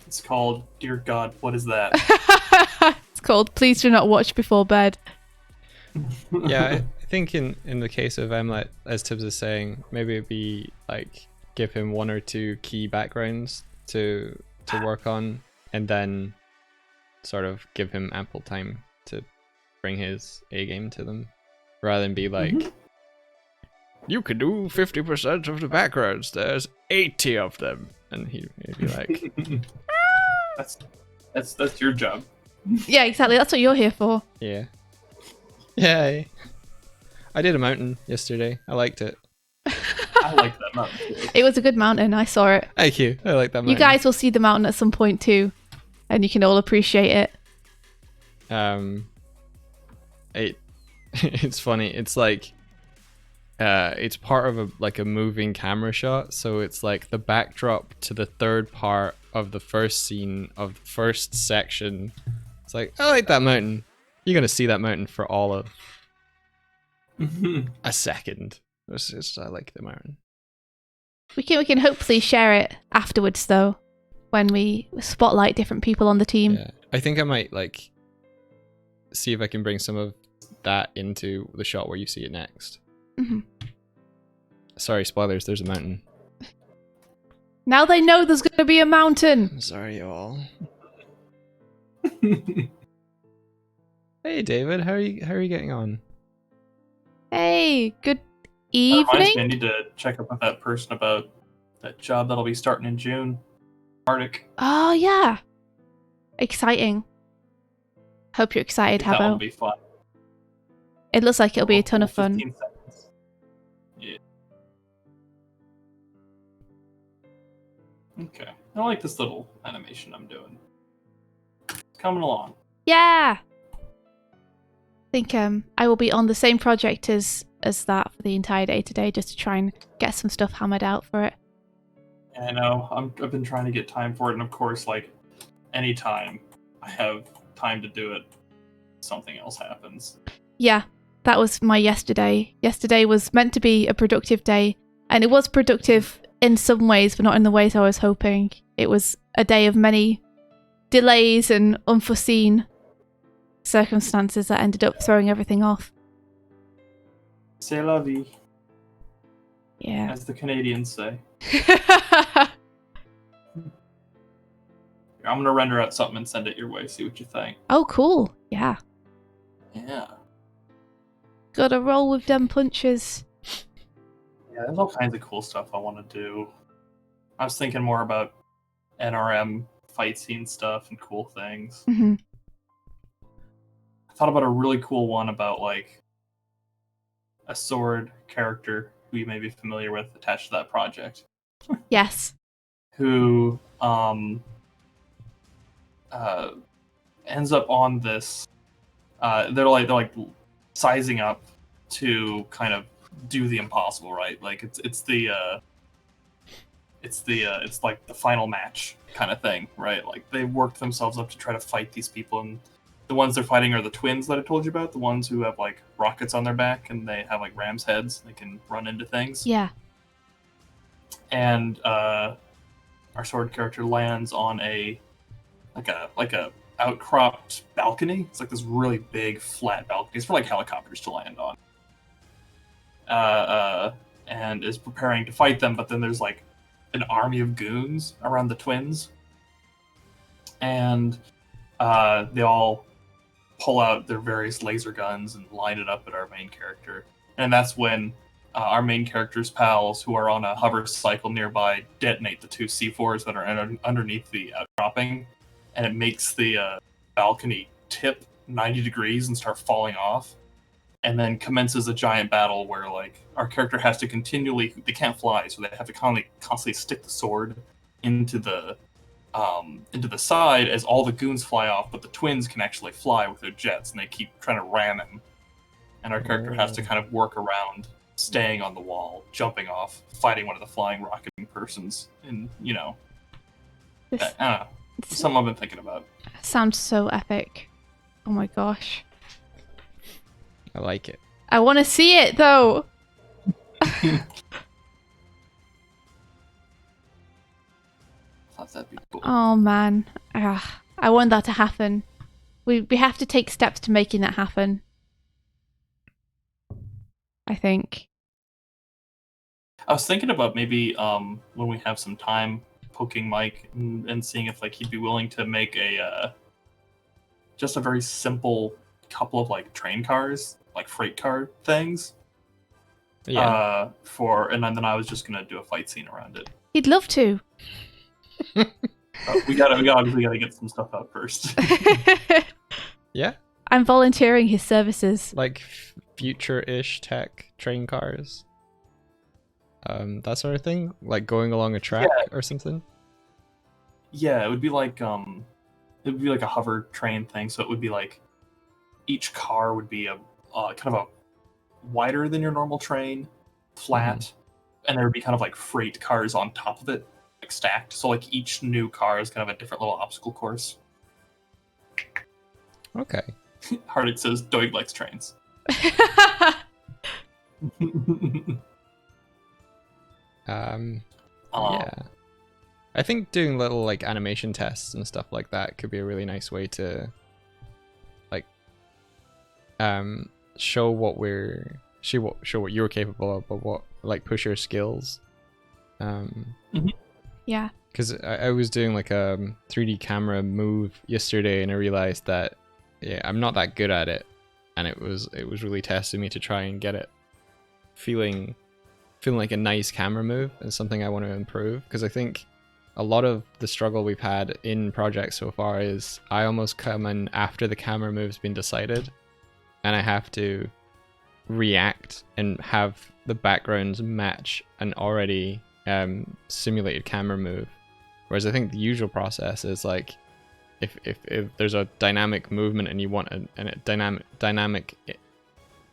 It's called Dear God, What Is That? It's called Please Do Not Watch Before Bed. Yeah, I think in the case of Emlet, as Tibbs is saying, maybe it'd be like give him one or two key backgrounds to work on, and then sort of give him ample time to bring his A game to them, rather than be like, you can do 50% of the backgrounds. There's 80 of them, and he'd be like, That's your job. Yeah, exactly. That's what you're here for. yeah, yay. I did a mountain yesterday. I liked it. I like that mountain too. It was a good mountain. I saw it. Thank you. I like that mountain. You guys will see the mountain at some point too, and you can all appreciate it. It's funny. It's like it's part of a moving camera shot, so it's like the backdrop to the third part of the first scene of the first section. It's like, I like that mountain. You're gonna see that mountain for all of a second. It's just, I like the mountain. We can hopefully share it afterwards though, when we spotlight different people on the team. Yeah, I think I might like see if I can bring some of that into the shot where you see it next. Mhm. Sorry, spoilers. There's a mountain. Now they know there's going to be a mountain. I'm sorry, y'all. Hey, David. How are you getting on? Hey, good That reminds me, I evening. need to check up with that person about that job that'll be starting in June. Arctic. Oh yeah, exciting. Hope you're excited, That will Habbo. be fun. It looks like it'll be a ton of fun. 15 seconds. Yeah. Okay. I like this little animation I'm doing. It's coming along. Yeah. I think I will be on the same project as that for the entire day today, just to try and get some stuff hammered out for it. And I know I've been trying to get time for it, and of course, like anytime I have time to do it, something else happens. Yeah, that was my yesterday. Yesterday was meant to be a productive day, and it was productive in some ways, but not in the ways I was hoping. It was a day of many delays and unforeseen circumstances that ended up throwing everything off. C'est la vie, Yeah. as the Canadians say. I'm gonna render out something and send it your way. See what you think. Oh, cool. Yeah. Yeah. Gotta roll with them punches. Yeah, there's all kinds of cool stuff I want to do. I was thinking more about NRM fight scene stuff and cool things. Hmm. I thought about a really cool one about like a sword character who you may be familiar with attached to that project, Yes. who ends up on this. They're like sizing up to kind of do the impossible, right? Like it's like the final match kind of thing, right? Like they worked themselves up to try to fight these people, and the ones they're fighting are the twins that I told you about, the ones who have like rockets on their back and they have like ram's heads. They can run into things. Yeah. And our sword character lands on a outcropped balcony. It's like this really big flat balcony. It's for like helicopters to land on. And is preparing to fight them, but then there's like an army of goons around the twins, and they all pull out their various laser guns and line it up at our main character. And that's when our main character's pals, who are on a hover cycle nearby, detonate the two C4s that are underneath the outcropping, and it makes the balcony tip 90 degrees and start falling off. And then commences a giant battle where like our character has to continually, they can't fly, so they have to constantly stick the sword into the side as all the goons fly off, but the twins can actually fly with their jets, and they keep trying to ram him. And our character has to kind of work around staying on the wall, jumping off, fighting one of the flying rocketing persons, and I don't know. Something I've been thinking about. Sounds so epic. Oh my gosh. I like it. I want to see it though. Thought that'd be cool. Oh man. I want that to happen. We have to take steps to making that happen. I think. I was thinking about maybe when we have some time poking Mike and seeing if like he'd be willing to make a just a very simple couple of like train cars, like freight car things. Yeah. And then I was just gonna do a fight scene around it. He'd love to. We gotta get some stuff out first. Yeah. I'm volunteering his services. Like future-ish tech train cars. That sort of thing, like going along a track or something. Yeah, it would be like a hover train thing. So it would be like each car would be a kind of a wider than your normal train, flat, and there would be kind of like freight cars on top of it, like stacked. So like each new car is kind of a different little obstacle course. Okay. Hardik says Doig likes trains. Yeah. I think doing little like animation tests and stuff like that could be a really nice way to like show what you're capable of, but what like push your skills. Yeah. Because I was doing like a 3D camera move yesterday, and I realized that I'm not that good at it, and it was really testing me to try and get it feeling like a nice camera move, and something I want to improve. Because I think a lot of the struggle we've had in projects so far is I almost come in after the camera move's been decided, and I have to react and have the backgrounds match an already simulated camera move. Whereas I think the usual process is like if there's a dynamic movement and you want a dynamic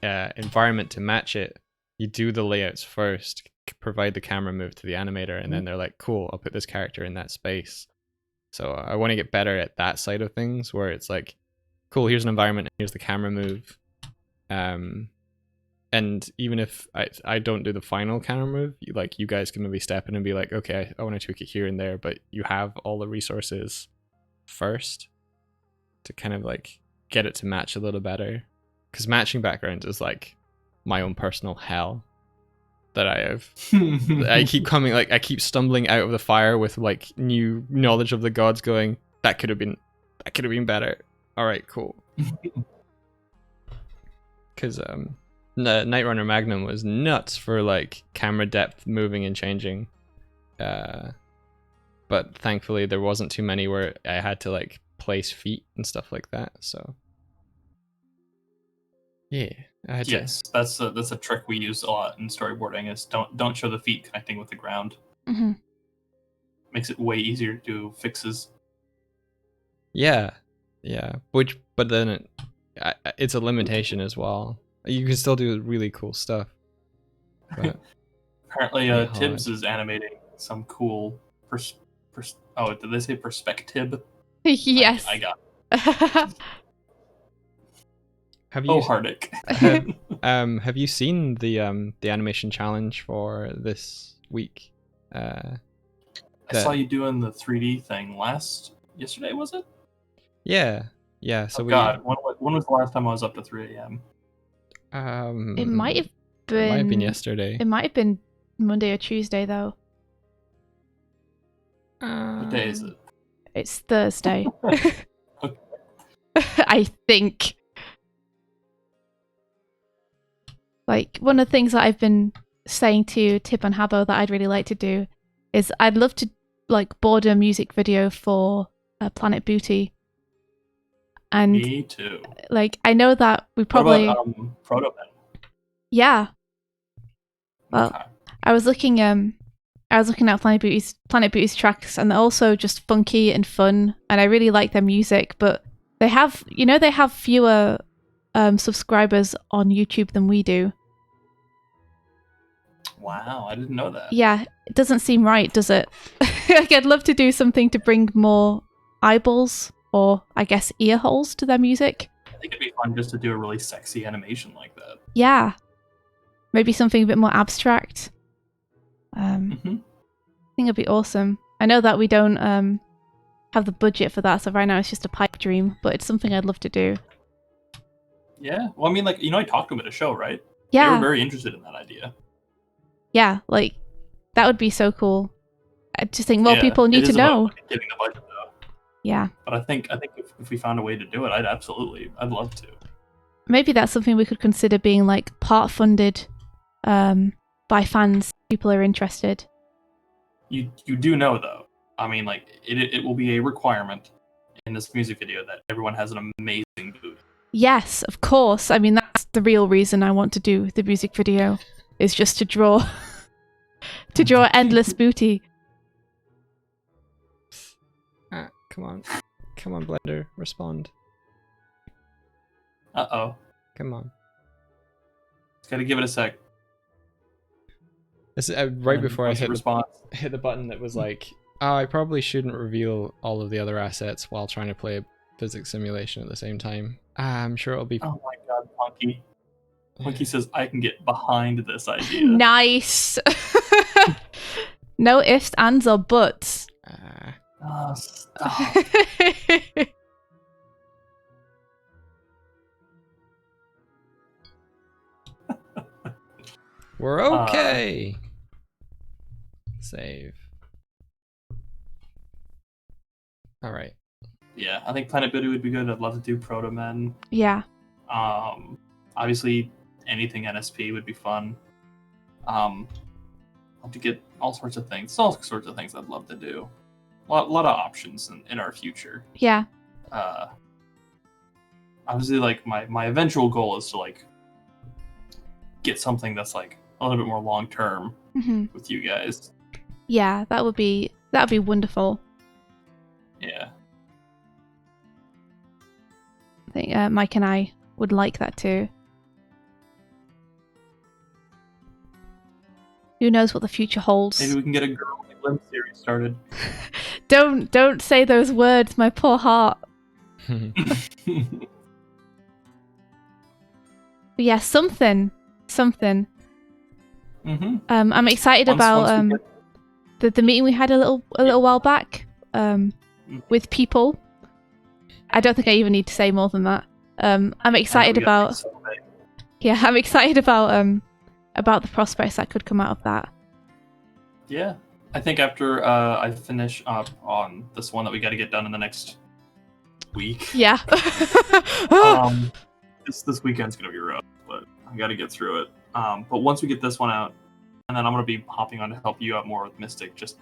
environment to match it, you do the layouts first, provide the camera move to the animator, and then they're like, cool, I'll put this character in that space. So I want to get better at that side of things, where it's like, cool, here's an environment, here's the camera move. And even if I don't do the final camera move, like you guys can maybe step in and be like, okay, I want to tweak it here and there, but you have all the resources first to kind of like get it to match a little better, because matching backgrounds is like my own personal hell that I have. I keep stumbling out of the fire with like new knowledge of the gods, going, that could have been better. All right, cool. Because Night Runner Magnum was nuts for like camera depth moving and changing, but thankfully there wasn't too many where I had to like place feet and stuff like that. So yeah, I had Yes, that's a trick we use a lot in storyboarding. Is don't show the feet connecting with the ground. Mm-hmm. Makes it way easier to do fixes. Yeah. But then it's a limitation as well. You can still do really cool stuff. But Apparently, pretty Tibbs hard. is animating some cool did they say perspective? Yes. I got have it. Oh, you Hardick. have you seen the animation challenge for this week? I saw you doing the 3D thing yesterday, was it? Yeah. So God, when was the last time I was up to 3 a.m.? It might have been. It might have been yesterday. It might have been Monday or Tuesday though. What day is it? It's Thursday. Okay. I think. Like, one of the things that I've been saying to Tip and Habbo that I'd really like to do is I'd love to like board a music video for Planet Booty. And Me too. like, I know that we probably What about Proto Men? yeah. Well, Okay. I was looking at Planet Booty's tracks, and they're also just funky and fun, and I really like their music, but they have fewer subscribers on YouTube than we do. Wow, I didn't know that. Yeah, it doesn't seem right, does it? Like, I'd love to do something to bring more eyeballs, or I guess ear holes, to their music. I think it'd be fun just to do a really sexy animation like that. Yeah. Maybe something a bit more abstract. I think it'd be awesome. I know that we don't have the budget for that, so right now it's just a pipe dream, but it's something I'd love to do. Yeah. Well, I mean, like, I talked to them at a show, right? Yeah. They were very interested in that idea. Yeah, like, that would be so cool. I just think more Yeah, people it need to is about, know. like, getting the budget though. Yeah. But I think if we found a way to do it, I'd love to. Maybe that's something we could consider being like part funded by fans. People are interested. You do know though. I mean, like, it will be a requirement in this music video that everyone has an amazing booty. Yes, of course. I mean, that's the real reason I want to do the music video, is just to draw endless booty. Come on, Blender, respond. Uh-oh. Come on. Just gotta give it a sec. This is, right before I hit the the button that was like, oh, I probably shouldn't reveal all of the other assets while trying to play a physics simulation at the same time. I'm sure it'll be. Oh my god, Punky. Punky says, I can get behind this idea. Nice. No ifs, ands, or buts. Oh, stop. We're okay. Save. All right. Yeah, I think Planet Booty would be good. I'd love to do Proto Men. Yeah. Obviously, anything NSP would be fun. I'll have to get all sorts of things. All sorts of things I'd love to do. A lot of options in our future. Yeah. Obviously, like, my eventual goal is to, like, get something that's, like, a little bit more long term with you guys. Yeah, that would be wonderful. Yeah. I think Mike and I would like that too. Who knows what the future holds? Maybe we can get a Girl in the Glim series started. Don't say those words, my poor heart. But yeah, something. I'm excited about once the meeting we had a little while back with people. I don't think I even need to say more than that. I'm excited about. Yeah, I'm excited about the prospects that could come out of that. Yeah, I think after I finish up on this one that we got to get done in the next week. Yeah. This weekend's gonna be rough, but I got to get through it. But once we get this one out, and then I'm gonna be hopping on to help you out more with Mystic. Just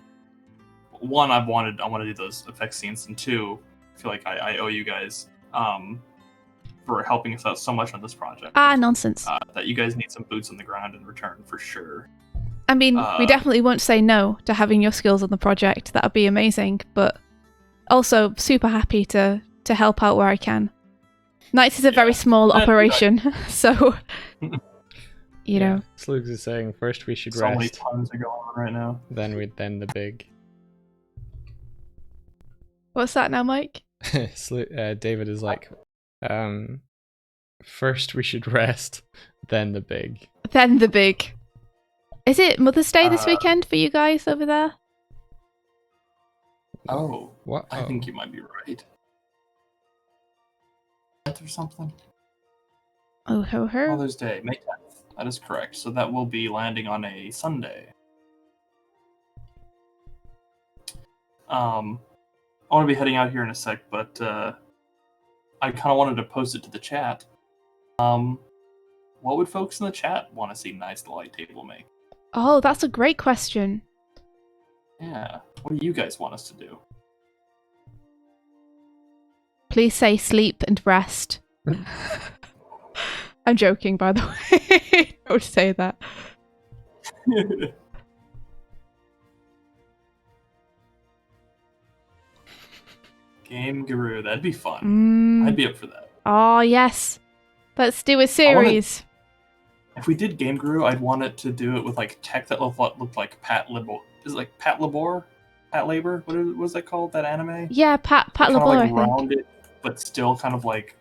one, I want to do those effects scenes, and two, I feel like I owe you guys for helping us out so much on this project. Nonsense. That you guys need some boots on the ground in return for sure. I mean, we definitely won't say no to having your skills on the project. That would be amazing. But also, super happy to help out where I can. Knights is a very small operation, so you know. Slugs is saying first we should So many rest. puns are going on right now. Then the big. What's that now, Mike? David is like, first we should rest, then the big. Then the big. Is it Mother's Day this weekend for you guys over there? Oh, What? I think you might be right. Or something. Oh ho ho. Mother's Day, May 10th. That is correct. So that will be landing on a Sunday. I want to be heading out here in a sec, but I kind of wanted to post it to the chat. What would folks in the chat want to see Knights the Light Table make? Oh, that's a great question. Yeah. What do you guys want us to do? Please say sleep and rest. I'm joking, by the way. Don't say that. Game Guru, that'd be fun. I'd be up for that. Oh, yes. Let's do a series. If we did Game Guru, I'd want it to do it with like tech that looked like Pat Labor. Is it like Pat Labor? Pat Labor? What was that called? That anime? Yeah, Pat Labor, Labor, like I think. rounded, but still kind of like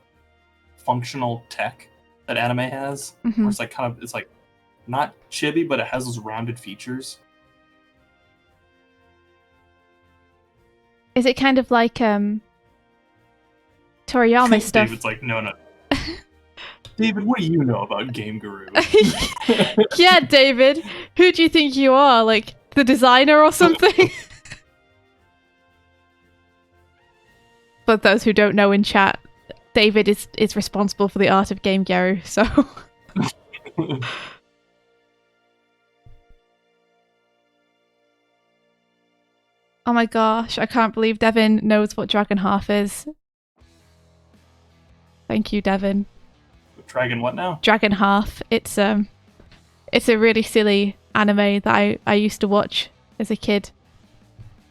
functional tech that anime has. Where it's like it's like not chibi, but it has those rounded features. Is it kind of like Toriyama stuff? David's like, no. David, what do you know about Game Guru? Yeah, David. Who do you think you are? Like the designer or something? But those who don't know in chat, David is responsible for the art of Game Guru, so oh my gosh, I can't believe Devin knows what Dragon Half is. Thank you, Devin. Dragon what now? Dragon Half. It's a really silly anime that I used to watch as a kid.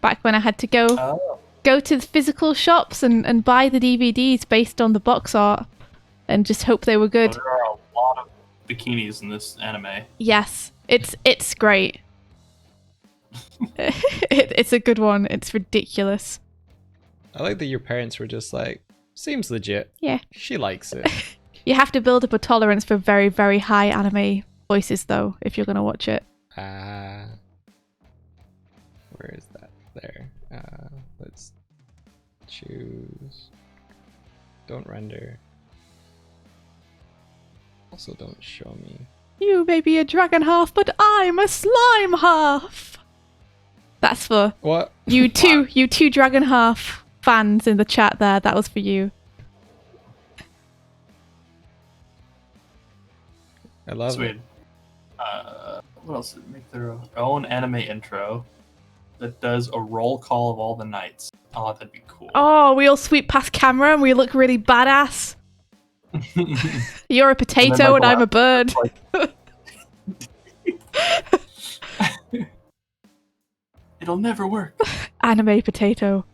Back when I had to go to the physical shops and buy the DVDs based on the box art and just hope they were good. There are a lot of bikinis in this anime. Yes, it's great. It's a good one. It's ridiculous. I like that your parents were just like, seems legit. Yeah. She likes it. You have to build up a tolerance for very, very high anime voices, though, if you're going to watch it. Where is that? There. Let's choose. Don't render. Also, don't show me. You may be a dragon half, but I'm a slime half. That's for What? you two dragon half fans in the chat there. That was for you. I love Sweet. it. What else? Make their own anime intro that does a roll call of all the knights. Oh, that'd be cool. Oh, we all sweep past camera and we look really badass. You're a potato and I'm a bird. It'll never work. Anime potato.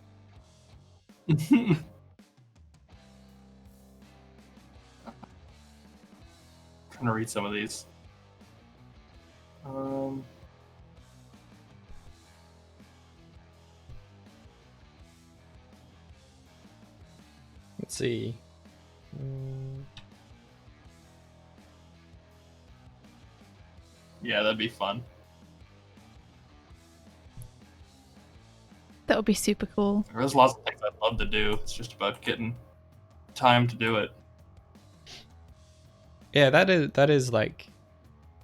Trying to read some of these. Let's see. Yeah, that'd be fun. That would be super cool. There's lots of things I'd love to do. It's just about getting time to do it. Yeah, that is like,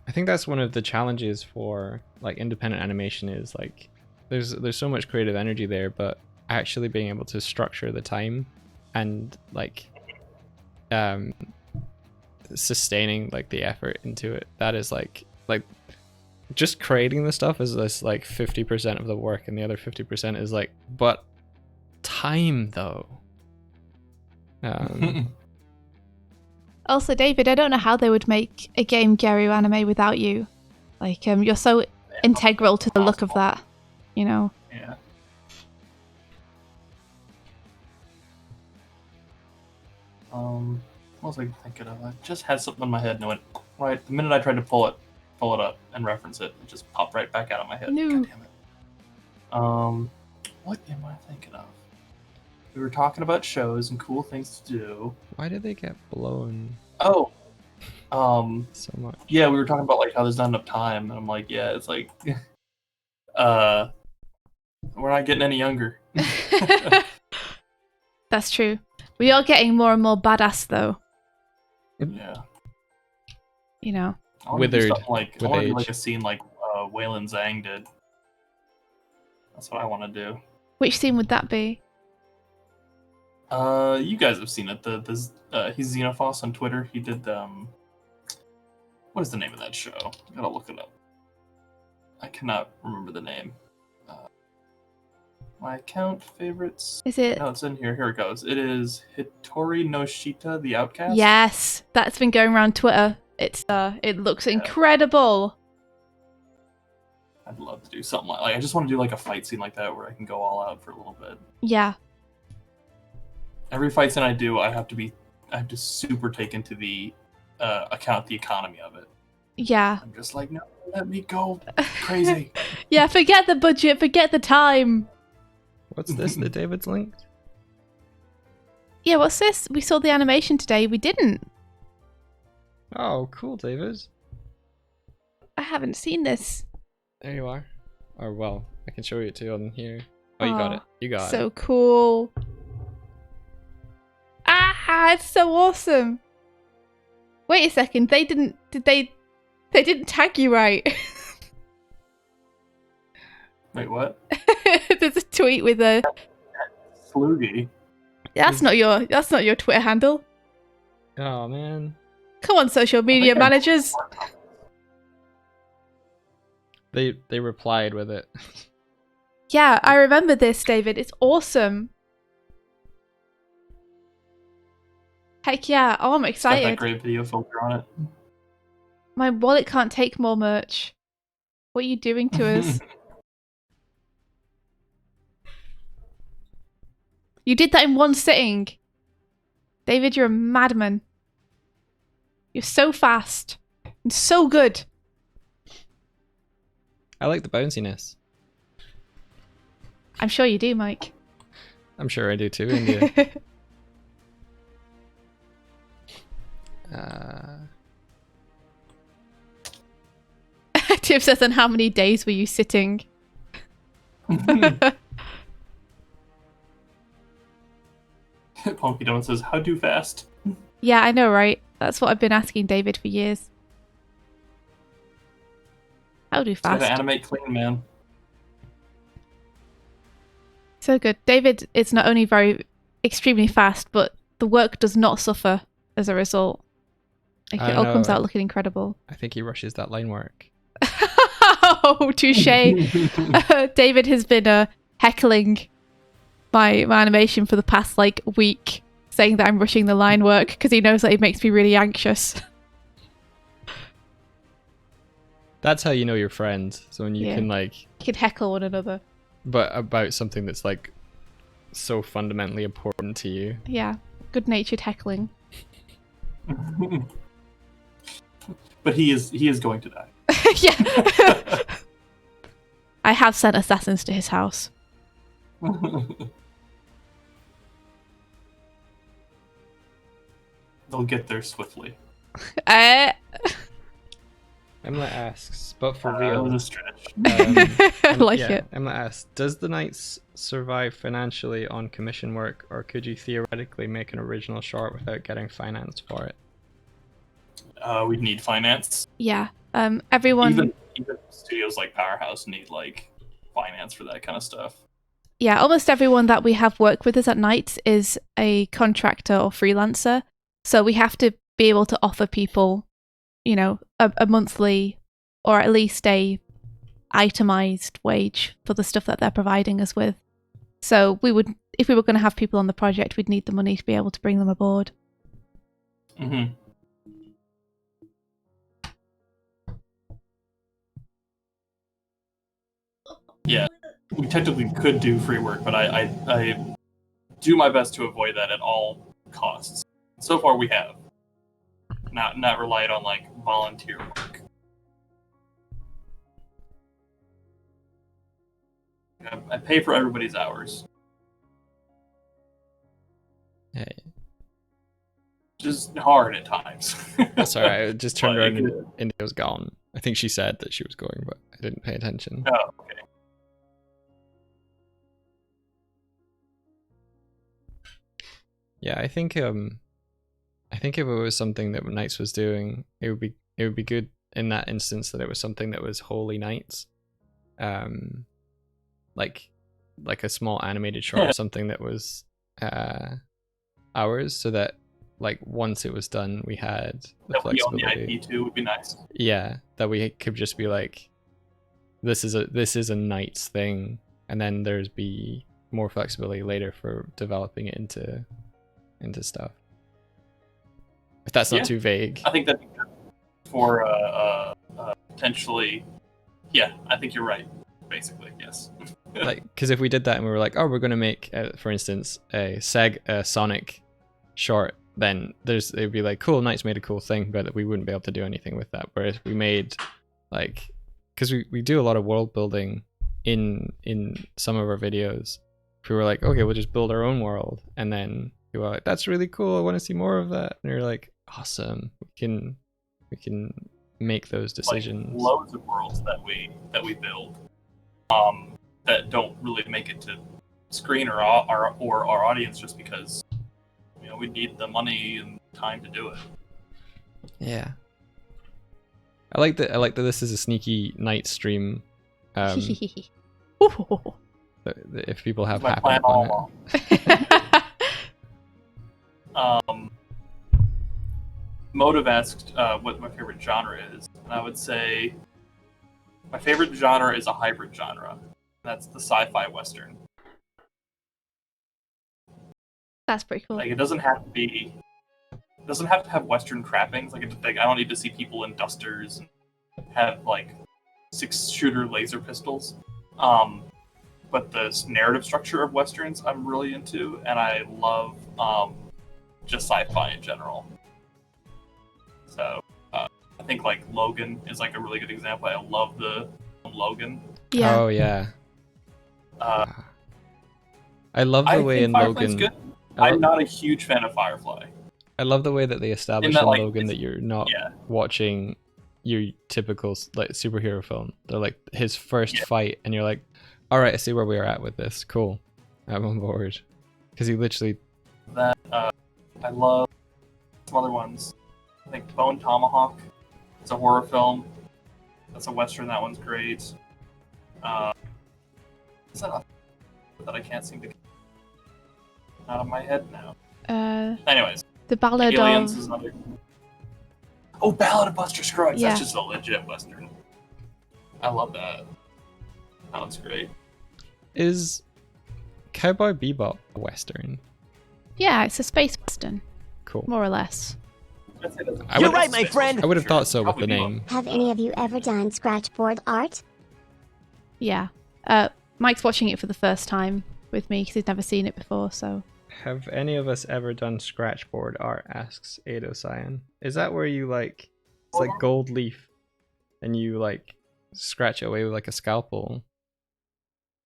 I think that's one of the challenges for like independent animation is like there's so much creative energy there, but actually being able to structure the time and like sustaining like the effort into it, that is like just creating the stuff is this like 50% of the work, and the other 50% is like, but time though. Also, David, I don't know how they would make a game Gyaru anime without you. Like, you're so integral to the look of that, you know? Yeah. What was I thinking of? I just had something in my head and it went right. The minute I tried to pull it up and reference it, it just popped right back out of my head. No. God damn it. What am I thinking of? We were talking about shows and cool things to do. Why did they get blown Oh. so much? Yeah, we were talking about like how there's not enough time, and I'm like, yeah, it's like we're not getting any younger. That's true. We are getting more and more badass, though. Yeah. You know. I wanna do Withered something like with I want to do age. like a scene like Waylon Zhang did. That's what I want to do. Which scene would that be? You guys have seen it. He's Xenophos on Twitter. He did what is the name of that show? I gotta look it up. I cannot remember the name. My account favorites. Is it? No, it's in here. Here it goes. It is Hitori no Shita, the Outcast. Yes, that's been going around Twitter. It's it looks incredible. I'd love to do something like I just want to do like a fight scene like that where I can go all out for a little bit. Yeah. Every fight scene I do, I have to super take into the account the economy of it. Yeah. I'm just like, no, let me go crazy. Yeah, forget the budget, forget the time. What's this that David's linked? Yeah, what's this? We saw the animation today. We didn't. Oh, cool, David. I haven't seen this. There you are. Or well, I can show you too on here. Oh, you got it. You got it. So cool. Ah, it's so awesome. Wait a second. They didn't tag you right. Wait, what? There's a tweet with a Sloogie. That's not your Twitter handle. Oh man. Come on, social media managers. They replied with it. Yeah, I remember this, David. It's awesome. Heck yeah. Oh, I'm It's got that excited. great video filter on it. My wallet can't take more merch. What are you doing to us? You did that in one sitting. David, you're a madman. You're so fast. And so good. I like the bounciness. I'm sure you do, Mike. I'm sure I do too, India. Tim says, and how many days were you sitting? Punky Donut says, how do fast? Yeah, I know, right? That's what I've been asking David for years. How do Gotta fast? animate clean, man. So good. David is not only extremely fast, but the work does not suffer as a result. Like, I it all comes know. out looking incredible. I think he rushes that line work. Oh, touche. David has been heckling my animation for the past week, saying that I'm rushing the line work because he knows that it makes me really anxious. That's how you know you're friends. So when you Yeah. can You can heckle one another. but about something that's so fundamentally important to you. Yeah, good-natured heckling. But he is going to die. Yeah. I have sent assassins to his house. They'll get there swiftly. Emma asks, but for That real. was a stretch. I like yeah, it. Emma asks, does the Knights survive financially on commission work, or could you theoretically make an original short without getting financed for it? We'd need finance. Yeah. Everyone. Even studios like Powerhouse need like finance for that kind of stuff. Yeah, almost everyone that we have worked with us at night is a contractor or freelancer. So we have to be able to offer people, you know, a monthly or at least a itemized wage for the stuff that they're providing us with. So we would, if we were going to have people on the project, we'd need the money to be able to bring them aboard. Mm-hmm. Yeah, we technically could do free work, but I do my best to avoid that at all costs. So far, we have not relied on like volunteer work. I pay for everybody's hours. Hey, Just hard at times. that's alright. I just turned But around it and could- India was gone. I think she said that she was going, but I didn't pay attention. Oh, okay. Yeah, I think if it was something that Knights was doing, it would be good in that instance that it was something that was wholly Knights. Like a small animated short or something that was ours, so that like once it was done we had the That we own the flexibility. IP too would be nice. Yeah, that we could just be like, this is a Knights thing, and then there's be more flexibility later for developing it into stuff. If that's not Yeah. too vague. I think that'd be good for potentially. Yeah, I think you're right. Basically, yes. Like, because if we did that and we were like, oh, we're gonna make, for instance, a Sonic short, then it'd be like, cool, Knights made a cool thing, but we wouldn't be able to do anything with that. Whereas we made, like, because we do a lot of world building in some of our videos. If we were like, okay, we'll just build our own world, and then people are like, that's really cool, I want to see more of that, and you're like, awesome, we can make those decisions. Like loads of worlds that we build, that don't really make it to screen or our audience just because we need the money and time to do it. Yeah. I like that this is a sneaky night stream. If people have My happened plan all on along. Motive asked what my favorite genre is, and I would say my favorite genre is a hybrid genre. That's the sci-fi western. That's pretty cool. Like it doesn't have to have western trappings. Like I don't need to see people in dusters and have like 6-shooter laser pistols. But the narrative structure of westerns I'm really into, and I love just sci-fi in general. So I think like Logan is like a really good example. I love the Logan. Yeah. Oh yeah. I love the way in Firefly's Logan. good. I'm not a huge fan of Firefly. I love the way that they establish that, in like, Logan that you're not watching your typical like superhero film. They're like his first fight, and you're like, all right, I see where we are at with this. Cool, I'm on board. Because he literally. That I love some other ones. I think Bone Tomahawk. It's a horror film. That's a western. That one's great. Is that other that I can't seem to get out of my head now? Anyways, the Ballad Aliens of. is another. Oh, Ballad of Buster Scruggs. Yeah. That's just a legit western. I love that. That one's great. Is Cowboy Bebop a western? Yeah, it's a space western, Cool. more or less. You're right, my friend. I would have thought so with the Probably name. Have any of you ever done scratchboard art? Yeah. Mike's watching it for the first time with me because he's never seen it before, so. Have any of us ever done scratchboard art? Asks Ado Cyan. Is that where you like, it's like gold leaf, and you like scratch it away with like a scalpel?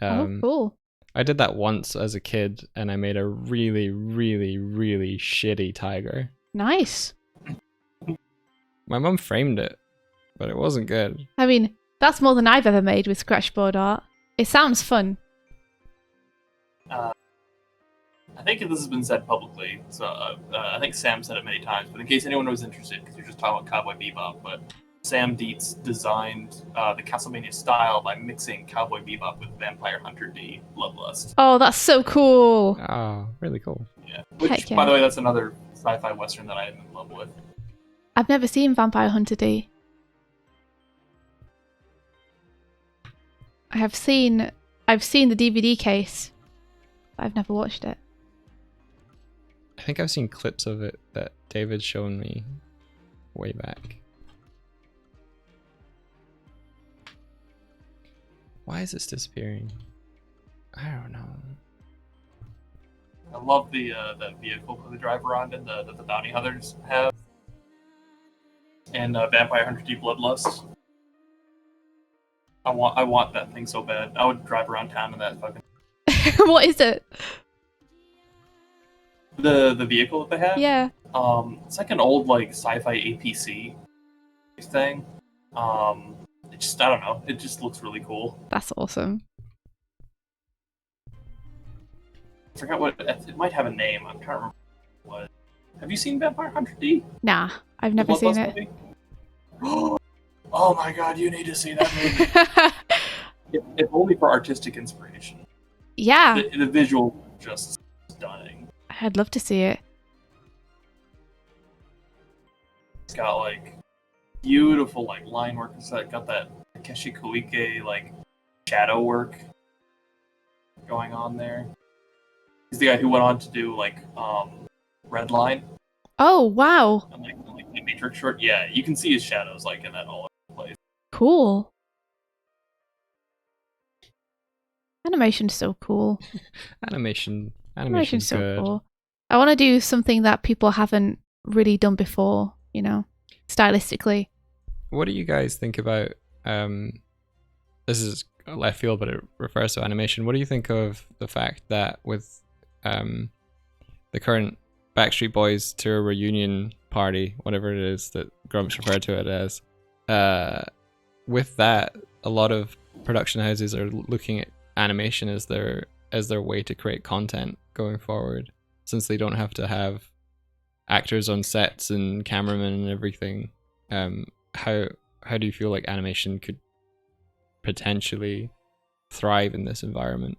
Oh, cool. I did that once as a kid, and I made a really, really, really shitty tiger. Nice. My mum framed it, but it wasn't good. I mean, that's more than I've ever made with scratchboard art. It sounds fun. I think this has been said publicly, so I think Sam said it many times, but in case anyone was interested, because you're just talking about Cowboy Bebop, but Sam Dietz designed the Castlevania style by mixing Cowboy Bebop with Vampire Hunter D Bloodlust. Oh, that's so cool. Oh, really cool. Yeah. Which, Heck yeah. by the way, that's another sci-fi western that I am in love with. I've never seen Vampire Hunter D. I've seen the DVD case, but I've never watched it. I think I've seen clips of it that David's shown me way back. Why is this disappearing? I don't know. I love the vehicle that they drive around in that the bounty hunters have. And Vampire Hunter D Bloodlust. I want that thing so bad. I would drive around town in that fucking... What is it? The vehicle that they have? Yeah. It's like an old like sci-fi APC thing. It just, I don't know, it just looks really cool. That's awesome. I forgot what it might have a name. I'm trying to remember what it was. Have you seen Vampire Hunter D? Nah, I've never seen it. Movie? Oh my god, you need to see that movie. if only for artistic inspiration. Yeah. The visual just stunning. I'd love to see it. It's got like beautiful like line work. It's got that Takeshi Koike like shadow work going on there. He's the guy who went on to do like Red Line. Oh wow. And like the Matrix short. Yeah, you can see his shadows like in that all over the place. Cool. Animation's so cool. Animation's Animation's so good. cool. I want to do something that people haven't really done before, you know, stylistically. What do you guys think about this is left field, but it refers to animation. What do you think of the fact that with the current Backstreet Boys tour reunion party, whatever it is that Grumps referred to it as, with that, a lot of production houses are looking at animation as their way to create content going forward, since they don't have to have actors on sets and cameramen and everything. How do you feel like animation could potentially thrive in this environment?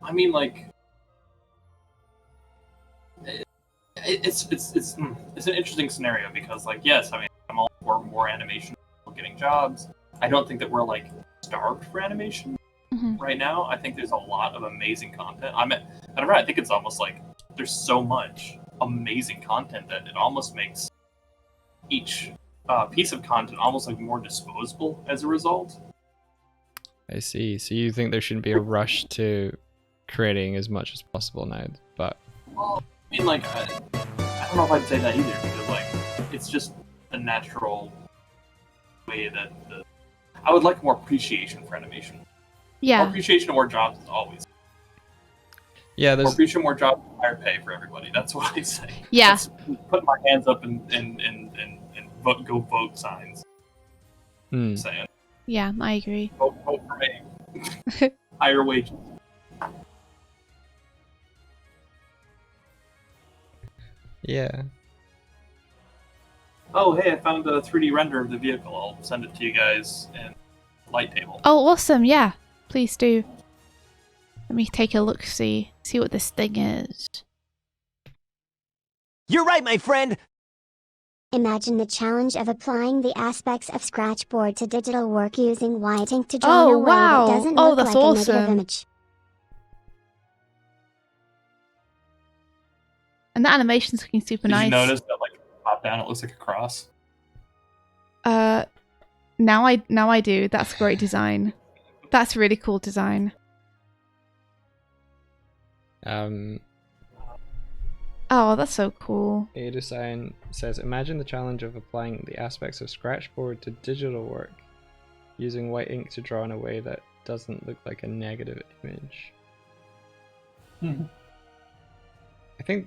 I mean, like, it's an interesting scenario because, like, yes, I mean, I'm all for more animation, people getting jobs. I don't think that we're like starved for animation right now. I think there's a lot of amazing content. I don't know. I think it's almost like there's so much amazing content that it almost makes each piece of content almost like more disposable as a result. I see. So you think there shouldn't be a rush to creating as much as possible now, but... Well, I mean, like, I don't know if I'd say that either, because, like, it's just a natural way that I would like more appreciation for animation. Yeah. More appreciation and more jobs as always. Yeah, More there's... appreciation, more jobs, higher pay for everybody. That's what I say. Yeah. Let's put my hands up and go vote signs. I'm saying. Yeah, I agree. Vote for me. Higher wages. Yeah. Oh, hey, I found a 3D render of the vehicle. I'll send it to you guys in light table. Oh, awesome. Yeah, please do. Let me take a look, see what this thing is. You're right, my friend. Imagine the challenge of applying the aspects of Scratchboard to digital work using white ink to draw in a way wow. that doesn't Oh, look that's like a awesome. negative image. And the animation's looking super Did nice. you notice that, like, top down, it looks like a cross? Now I do. That's great design. That's really cool design. Oh, that's so cool. Design says, imagine the challenge of applying the aspects of Scratchboard to digital work, using white ink to draw in a way that doesn't look like a negative image. I think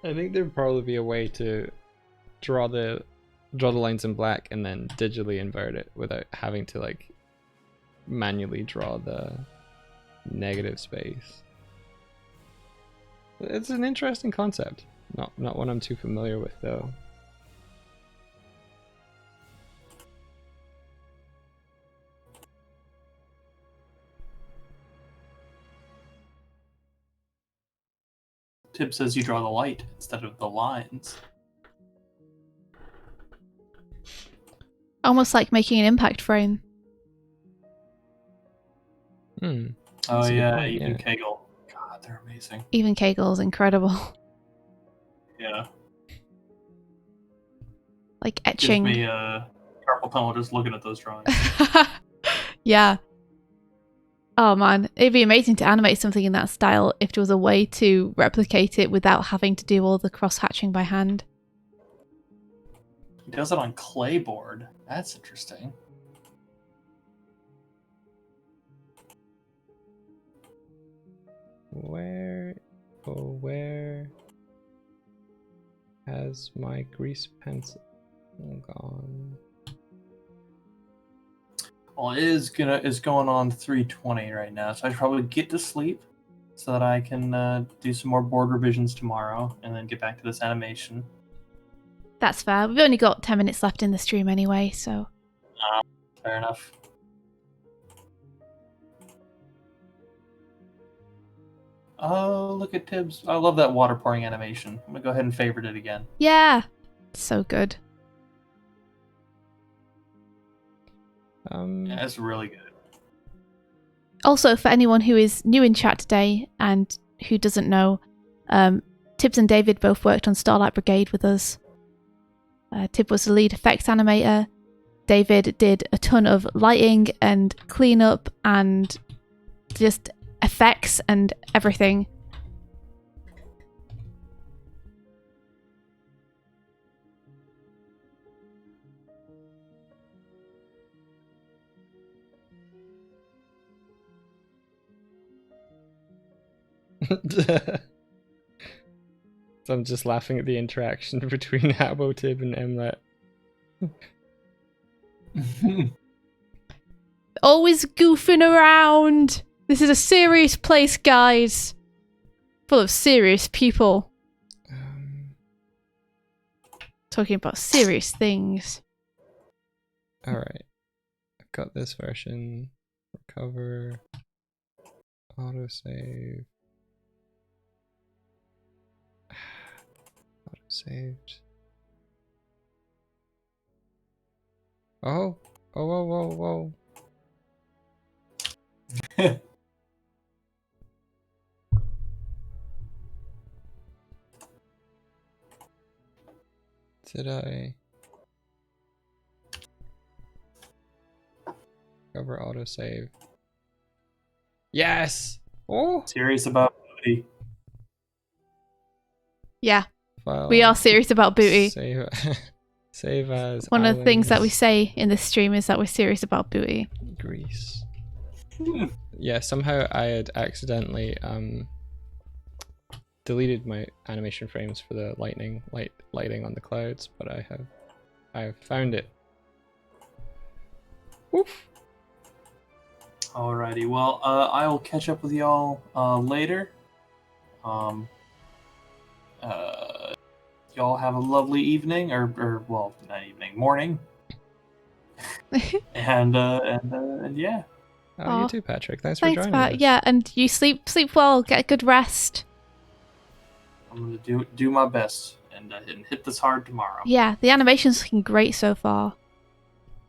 there'd probably be a way to draw the lines in black and then digitally invert it without having to like manually draw the negative space. It's an interesting concept. Not one I'm too familiar with though. Tib says you draw the light instead of the lines. Almost like making an impact frame. Hmm. Oh That's a good yeah, point, even yeah. Kegel. God, they're amazing. Even Kegel's incredible. Yeah. Like Gives etching. me carpal tunnel just looking at those drawings. Yeah. Oh man, it'd be amazing to animate something in that style if there was a way to replicate it without having to do all the cross-hatching by hand. He does it on clayboard. That's interesting. Where has my grease pencil gone? Well, it is going on 3:20 right now, so I should probably get to sleep so that I can do some more board revisions tomorrow and then get back to this animation. That's fair. We've only got 10 minutes left in the stream anyway, so... Fair enough. Oh, look at Tibbs. I love that water pouring animation. I'm going to go ahead and favorite it again. Yeah! So good. Yeah, it's really good. Also, for anyone who is new in chat today and who doesn't know, Tibbs and David both worked on Starlight Brigade with us. Tib was the lead effects animator. David did a ton of lighting and cleanup and just effects and everything. So I'm just laughing at the interaction between Habbo, Tib, and Emlet. Always goofing around. This is a serious place, guys. Full of serious people. Talking about serious things. Alright. I've got this version. Recover. Autosave. Autosaved. Oh! Oh, whoa, whoa, whoa. Did I cover autosave? Yes! Oh! Serious about booty. Yeah, File. we are serious about booty. Save, save as One of the things that we islands. say in this stream is that we're serious about booty. Greece. Yeah, somehow I had accidentally deleted my animation frames for the lighting on the clouds, but I have found it. Woof. Alrighty, well, I will catch up with y'all later. Y'all have a lovely evening, or well, not evening, morning. and yeah. Oh, Aw. you too, Patrick. Thanks for Thanks, joining Pat. us. Yeah, and you sleep well, get a good rest. I'm gonna do my best and hit this hard tomorrow. Yeah, the animation's looking great so far.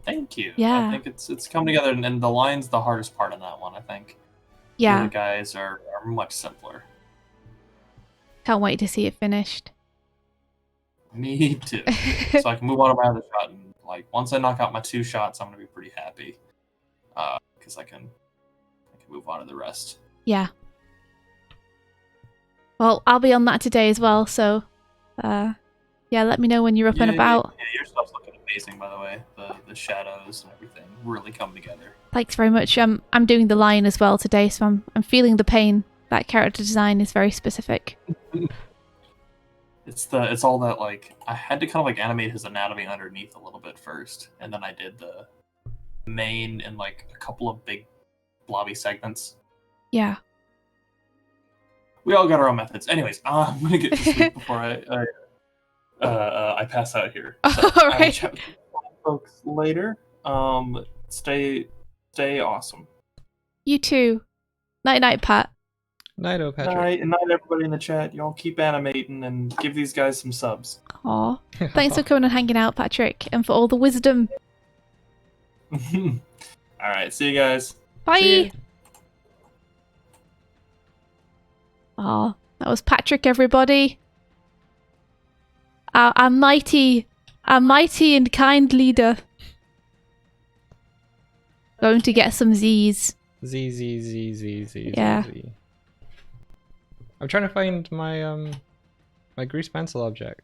Thank you. Yeah. I think it's come together, and the line's the hardest part on that one. I think. The Yeah, other guys are much simpler. can't wait to see it finished. Me too. So I can move on to my other shot, and like once I knock out my 2 shots, I'm gonna be pretty happy. Because I can move on to the rest. Yeah. Well, I'll be on that today as well, so yeah, let me know when you're up and about. Yeah, your stuff's looking amazing, by the way. The shadows and everything really come together. Thanks very much. I'm doing the lion as well today, so I'm feeling the pain. That character design is very specific. It's all that, like, I had to kind of like animate his anatomy underneath a little bit first, and then I did main and like a couple of big blobby segments. Yeah. We all got our own methods. Anyways, I'm gonna get to sleep before I pass out here. So All I will right. chat with you folks later. Stay awesome. You too. Night night, Pat. Night, Patrick. Night, and night, everybody in the chat. Y'all keep animating and give these guys some subs. Aw. Thanks for coming and hanging out, Patrick, and for all the wisdom. All right, see you guys. Bye. Aw, that was Patrick, everybody. Our mighty and kind leader. Going to get some Z's. Z. Yeah. I'm trying to find my my grease pencil object.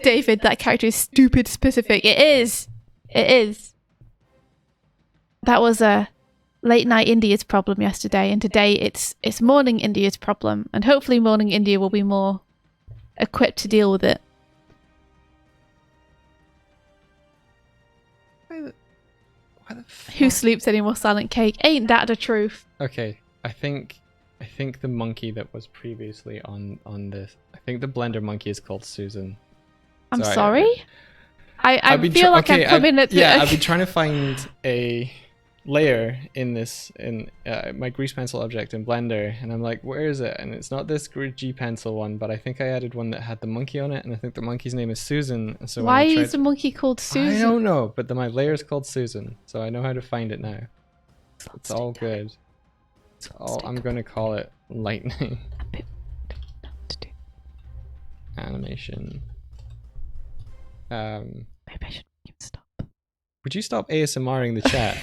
David, that character is stupid specific. It is. That was a late night India's problem yesterday, and today it's morning India's problem, and hopefully morning India will be more equipped to deal with it. Why the fuck? Who sleeps anymore? Silent cake. Ain't that the truth? Okay, I think the monkey that was previously on this. I think the blender monkey is called Susan. I'm So sorry. I feel like I'm coming at the... Yeah, I've been trying to find a layer in this my grease pencil object in Blender, and I'm like, where is it? And it's not this G pencil one, but I think I added one that had the monkey on it, and I think the monkey's name is Susan. And so Why is the monkey called Susan? I don't know, but my layer is called Susan, so I know how to find it now. It's all good. It's all. I'm gonna call it lightning animation. Maybe I should stop. Would you stop ASMRing the chat?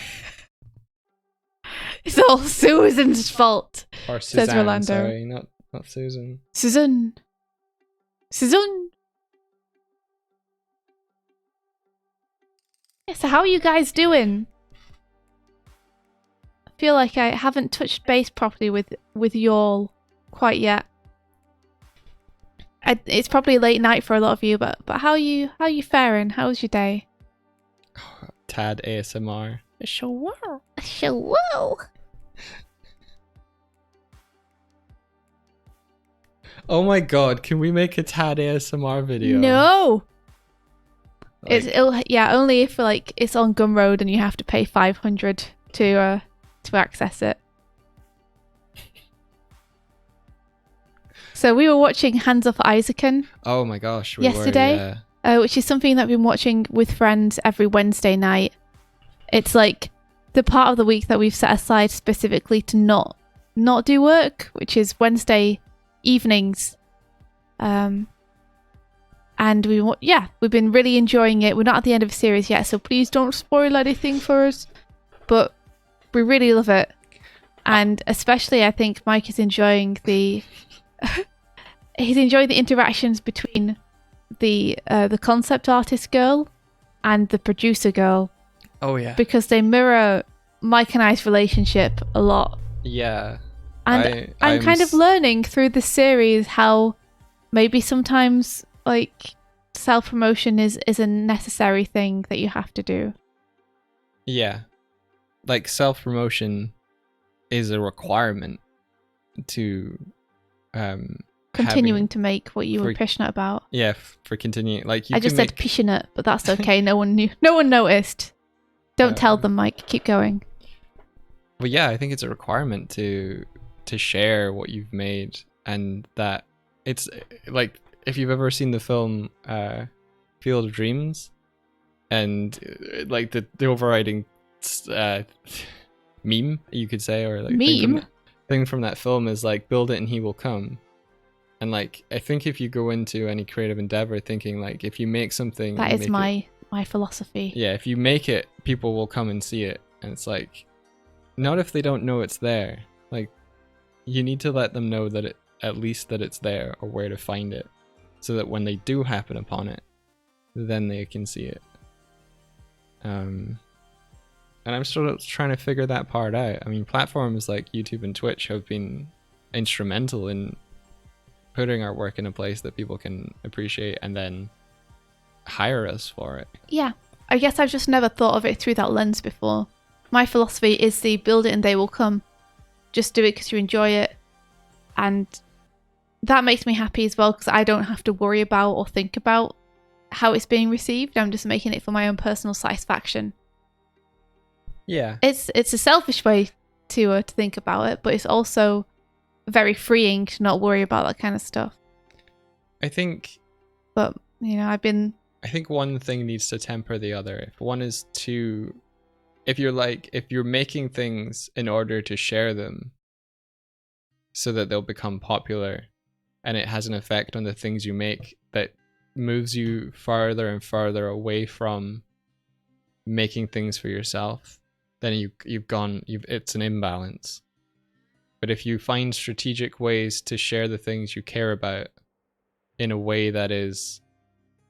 It's all Susan's fault. Or Says Suzanne, Rolando. sorry, not Susan. Susan. Yeah, so how are you guys doing? I feel like I haven't touched base properly with y'all quite yet. It's probably late night for a lot of you, but how are you faring? How was your day? Tad ASMR. Sure. Oh my god, can we make a Tad ASMR video? No. Like, Only if like it's on Gumroad and you have to pay 500 to access it. So we were watching Hands Off Isaacson oh my gosh, we yesterday, were, yeah. which is something that I've been watching with friends every Wednesday night. It's like the part of the week that we've set aside specifically to not do work, which is Wednesday evenings. And we've been really enjoying it. We're not at the end of a series yet, so please don't spoil anything for us. But we really love it, and especially I think Mike is enjoying the he's enjoying the interactions between the concept artist girl and the producer girl. Oh yeah. Because they mirror Mike and I's relationship a lot. Yeah. And I'm kind of learning through the series how maybe sometimes like self-promotion is a necessary thing that you have to do. Yeah. Like self-promotion is a requirement to continuing to make what you were passionate about. Yeah, for continuing. Like you I just said passionate, but that's okay. No one knew. No one noticed. Don't tell them, Mike. Keep going. Well, yeah, I think it's a requirement to share what you've made, and that it's like if you've ever seen the film Field of Dreams, and like the overriding meme you could say, or like thing from that film is like build it and he will come. And like I think if you go into any creative endeavor thinking like if you make something, that is my philosophy. Yeah, if you make it, people will come and see it. And it's like, not if they don't know it's there. Like, you need to let them know that at least that it's there or where to find it, so that when they do happen upon it, then they can see it. And I'm still trying to figure that part out. I mean, platforms like YouTube and Twitch have been instrumental in putting our work in a place that people can appreciate and then hire us for it. Yeah. I guess I've just never thought of it through that lens before. My philosophy is the build it and they will come. Just do it because you enjoy it. And that makes me happy as well because I don't have to worry about or think about how it's being received. I'm just making it for my own personal satisfaction. Yeah. It's a selfish way to think about it, but it's also very freeing to not worry about that kind of stuff. I think But, you know, I think one thing needs to temper the other. If one is too, if you're making things in order to share them so that they'll become popular and it has an effect on the things you make that moves you farther and farther away from making things for yourself, then it's an imbalance. But if you find strategic ways to share the things you care about in a way that is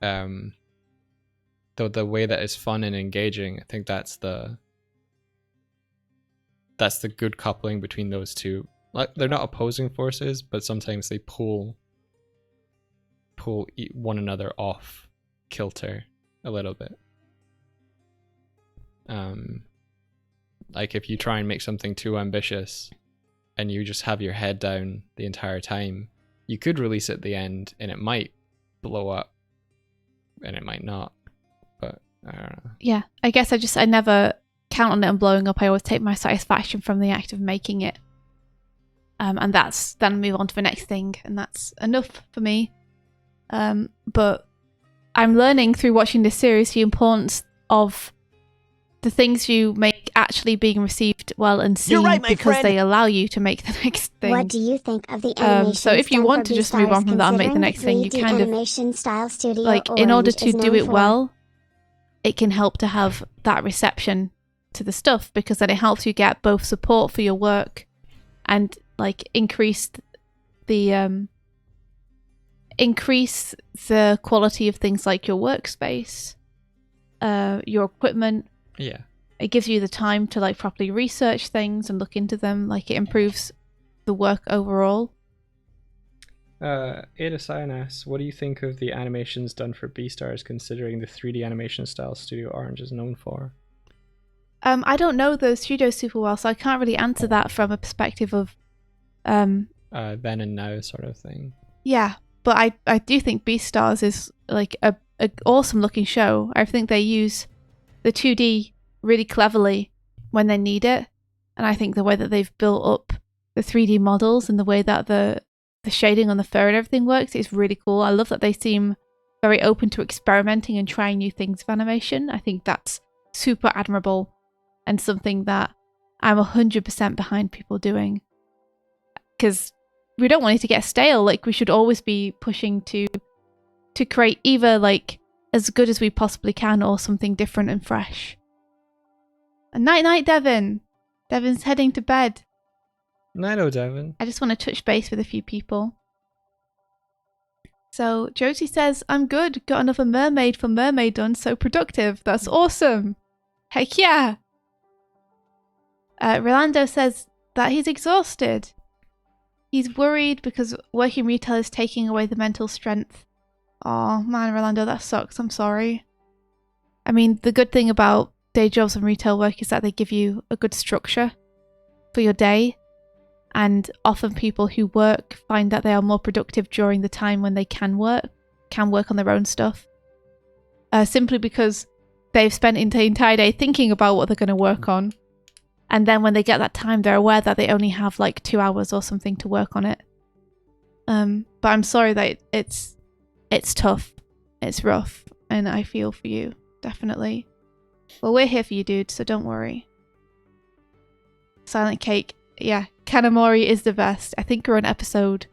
the way that is fun and engaging, I think that's the good coupling between those two. Like, they're not opposing forces, but sometimes they pull one another off kilter a little bit. Like if you try and make something too ambitious and you just have your head down the entire time, you could release it at the end and it might blow up and it might not, but I don't know. Yeah, I guess I never count on it and blowing up. I always take my satisfaction from the act of making it. And that's then move on to the next thing, and that's enough for me. But I'm learning through watching this series the importance of the things you make actually being received well and seen, right, my because friend. they allow you to make the next thing. What do you think of the animation? So if you want to just move on from that and make the next thing, you kind of animation style studio like, in order Orange to is do known it for. well, it can help to have that reception to the stuff, because then it helps you get both support for your work and like increase the quality of things like your workspace, your equipment. Yeah. It gives you the time to like properly research things and look into them. Like, it improves the work overall. Ada Cyan asks, what do you think of the animations done for Beastars, considering the 3D animation style Studio Orange is known for? I don't know the studio super well, so I can't really answer that from a perspective of Then and now sort of thing. yeah, but I do think Beastars is like a awesome looking show. I think they use the 2D really cleverly when they need it, and I think the way that they've built up the 3D models and the way that the shading on the fur and everything works is really cool. I love that they seem very open to experimenting and trying new things with animation. I think that's super admirable and something that I'm 100% behind people doing, because we don't want it to get stale. Like, we should always be pushing to create either like as good as we possibly can or something different and fresh. And night, Devin. Devin's heading to bed. Nighto, Devin. I just want to touch base with a few people. So Josie says, I'm good. Got another mermaid for mermaid done. So productive. That's awesome. Heck yeah. Rolando says that he's exhausted. He's worried because working retail is taking away the mental strength. Oh man, Rolando, that sucks. I'm sorry. I mean, the good thing about day jobs and retail work is that they give you a good structure for your day. And often people who work find that they are more productive during the time when they can work on their own stuff. Simply because they've spent the entire day thinking about what they're going to work on. And then when they get that time, they're aware that they only have like 2 hours or something to work on it. But I'm sorry that it's tough. It's rough. And I feel for you, definitely. Well, we're here for you, dude, so don't worry. Silent Cake. Yeah, Kanamori is the best. I think we're on episode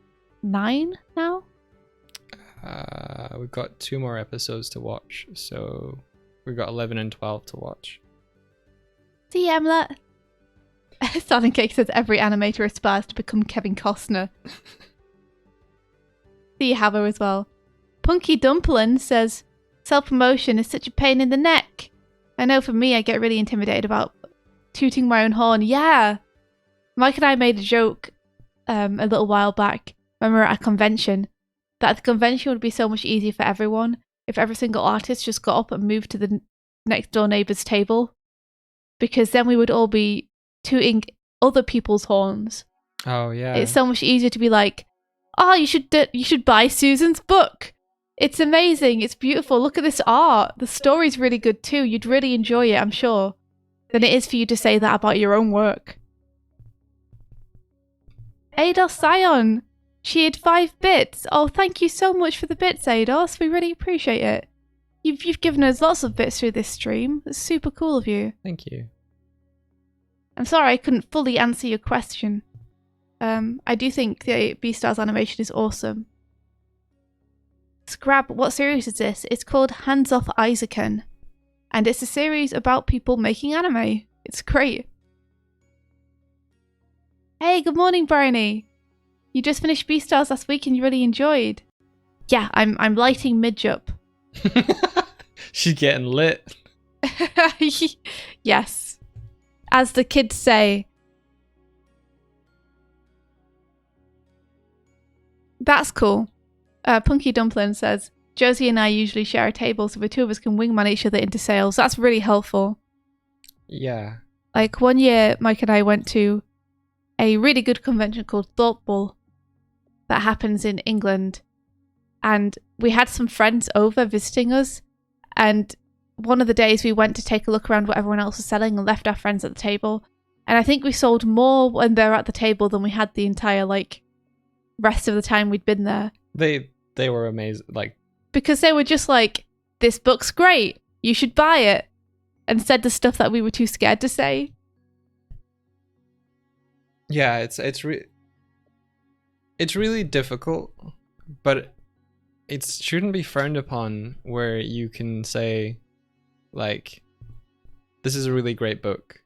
9 now. We've got 2 more episodes to watch, so we've got 11 and 12 to watch. See you, Emlet. Silent Cake says every animator aspires to become Kevin Costner. See you, Havo, as well. Punky Dumplin says, self-promotion is such a pain in the neck. I know for me, I get really intimidated about tooting my own horn. Yeah. Mike and I made a joke a little while back when we were at a convention that the convention would be so much easier for everyone if every single artist just got up and moved to the next door neighbour's table, because then we would all be tooting other people's horns. Oh yeah. It's so much easier to be like, oh, you should buy Susan's book. It's amazing. It's beautiful. Look at this art. The story's really good too. You'd really enjoy it, I'm sure. Than it is for you to say that about your own work. Ados Sion, she had 5 bits. Oh, thank you so much for the bits, Ados. We really appreciate it. You've given us lots of bits through this stream. It's super cool of you. Thank you. I'm sorry I couldn't fully answer your question. I do think the Beastars animation is awesome. Scrab, what series is this? It's called Hands Off Isaacen. And it's a series about people making anime. It's great. Hey, good morning, Bryony. You just finished Beastars last week and you really enjoyed. Yeah, I'm lighting Midge up. She's getting lit. Yes. As the kids say. That's cool. Punky Dumpling says, Josie and I usually share a table so the two of us can wingman each other into sales. That's really helpful. Yeah. Like one year, Mike and I went to a really good convention called Thought Ball that happens in England. And we had some friends over visiting us. And one of the days we went to take a look around what everyone else was selling and left our friends at the table. And I think we sold more when they were at the table than we had the entire rest of the time we'd been there. They were amazing. Because they were just like, this book's great, you should buy it. And said the stuff that we were too scared to say. Yeah, it's really difficult, but it shouldn't be frowned upon where you can say, this is a really great book,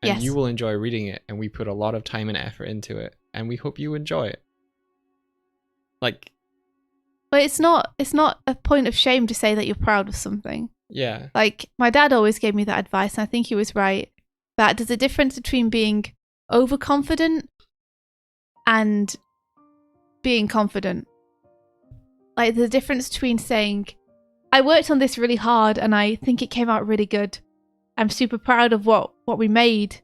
and yes, you will enjoy reading it, and we put a lot of time and effort into it, and we hope you enjoy it. But it's not a point of shame to say that you're proud of something. Yeah. My dad always gave me that advice, and I think he was right. That there's a difference between being overconfident and being confident. There's a difference between saying, I worked on this really hard and I think it came out really good. I'm super proud of what we made.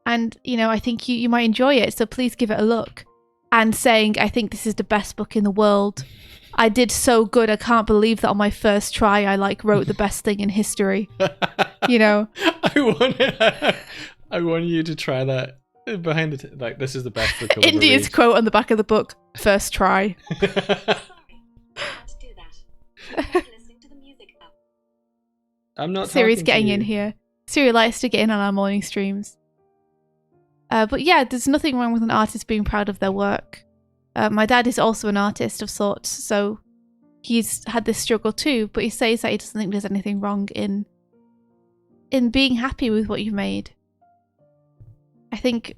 And, I think you might enjoy it, so please give it a look. And saying, I think this is the best book in the world. I did so good. I can't believe that on my first try, I wrote the best thing in history. I want you to try that behind it. This is the best book I've ever India's read. quote on the back of the book, first try. I'm not. Siri's talking getting to in you. here. Siri likes to get in on our morning streams. But yeah, there's nothing wrong with an artist being proud of their work. My dad is also an artist of sorts, so he's had this struggle too, but he says that he doesn't think there's anything wrong in being happy with what you've made. I think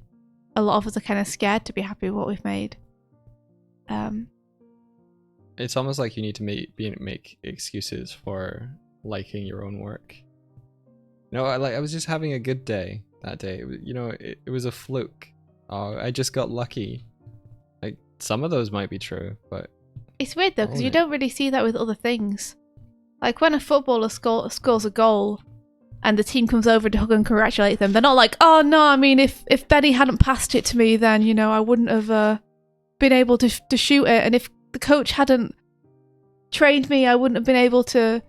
a lot of us are kind of scared to be happy with what we've made. It's almost like you need to make excuses for liking your own work. I was just having a good day that day. It was a fluke. Oh, I just got lucky. Some of those might be true, but it's weird though, because you don't really see that with other things. When a footballer scores a goal and the team comes over to hug and congratulate them, they're not like, oh no, I mean, if Benny hadn't passed it to me, then, I wouldn't have been able to shoot it. And if the coach hadn't trained me, I wouldn't have been able to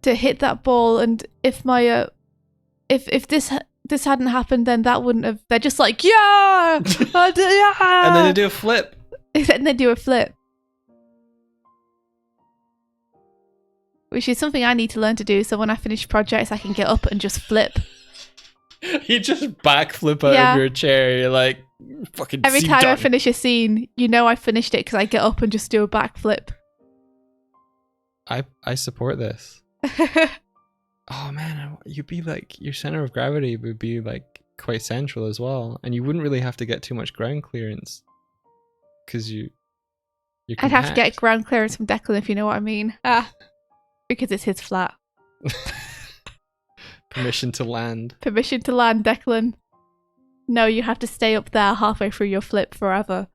hit that ball. And if my if this hadn't happened, then that wouldn't have. They're just like, yeah, yeah. And then they do a flip. And they do a flip. Which is something I need to learn to do, so when I finish projects, I can get up and just flip. You just backflip out of your chair. You're like, fucking. Every time I finish a scene, I finished it because I get up and just do a backflip. I support this. Oh man, you'd be your center of gravity would be quite central as well, and you wouldn't really have to get too much ground clearance because you're I'd have to get ground clearance from Declan, if you know what I mean. Because it's his flat. Permission to land. Permission to land, Declan. No, you have to stay up there halfway through your flip forever.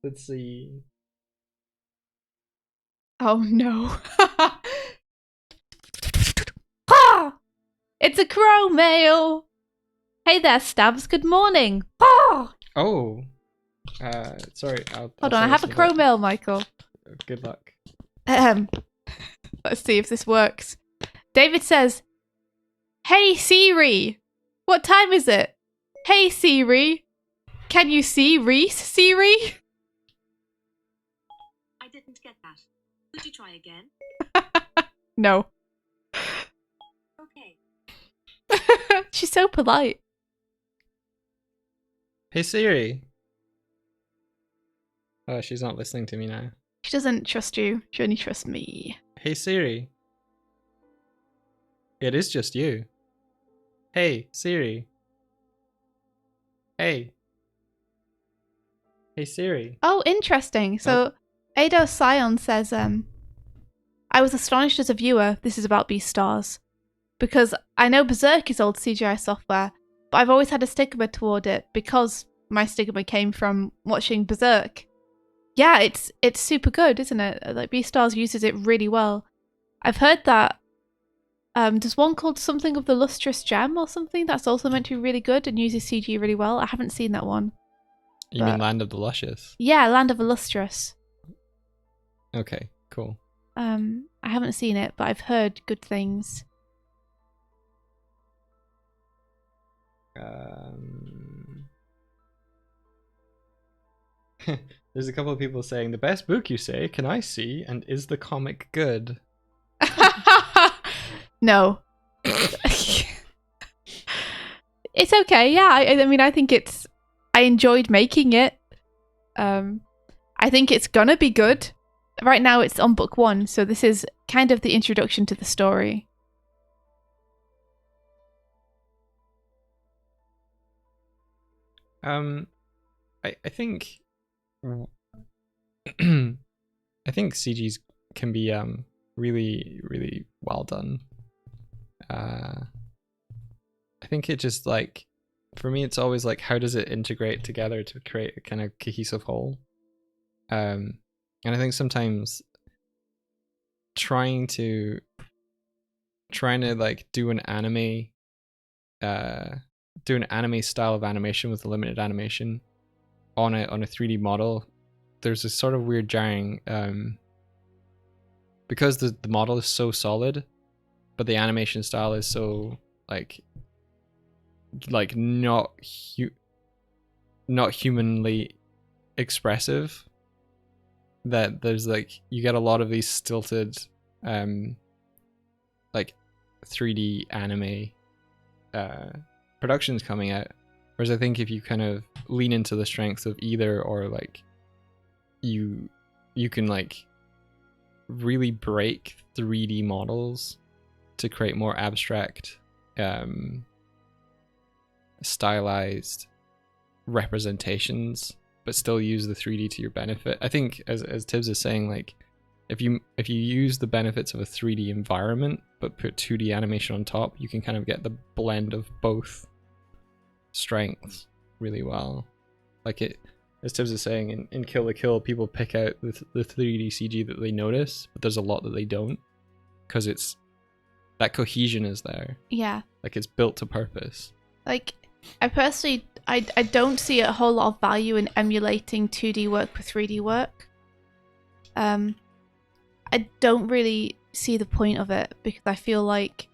Let's see. Oh no. Ah! It's a crow mail. Hey there, Stabs. Good morning. Ah! Oh. Sorry. Hold on, I have a crow mail, Michael. Good luck. Let's see if this works. David says, "Hey Siri, what time is it? Hey Siri, can you see Reese, Siri?" I didn't get that. Could you try again? No. Okay. She's so polite. Hey Siri. Oh, she's not listening to me now. She doesn't trust you. She only trusts me. Hey Siri. It is just you. Hey Siri. Hey. Hey Siri. Oh, interesting. So, Ada Sion says, I was astonished as a viewer, this is about Beastars, because I know Berserk is old CGI software, but I've always had a stigma toward it because my stigma came from watching Berserk. Yeah, it's super good, isn't it? Like, Beastars uses it really well. I've heard that there's one called Something of the Lustrous Gem or something that's also meant to be really good and uses CG really well. I haven't seen that one. You mean Land of the Luscious? Yeah, Land of the Lustrous. Okay, cool. I haven't seen it, but I've heard good things. There's a couple of people saying, the best book you say, can I see, and is the comic good? No. It's okay, yeah. I mean, I think I enjoyed making it. I think it's gonna be good. Right now it's on book 1, so this is kind of the introduction to the story. I think I think CGs can be really, really well done. I think it just like, for me it's always like, how does it integrate together to create a kind of cohesive whole? And I think sometimes trying to like do an anime style of animation with a limited animation on a 3D model, there's a sort of weird jarring because the model is so solid, but the animation style is so like not humanly expressive, that there's like, you get a lot of these stilted like 3D anime productions coming out. Whereas I think if you kind of lean into the strengths of either, or like you can like really break 3D models to create more abstract stylized representations, but still use the 3D to your benefit. I think as Tibbs is saying, like if you use the benefits of a 3D environment but put 2D animation on top, you can kind of get the blend of both strengths really well. Like it, as Tibbs is saying, in Kill la Kill, people pick out the 3D CG that they notice, but there's a lot that they don't, because it's that cohesion is there. Yeah. Like it's built to purpose. Like, I personally, I don't see a whole lot of value in emulating 2D work with 3D work. I don't really see the point of it, because I feel like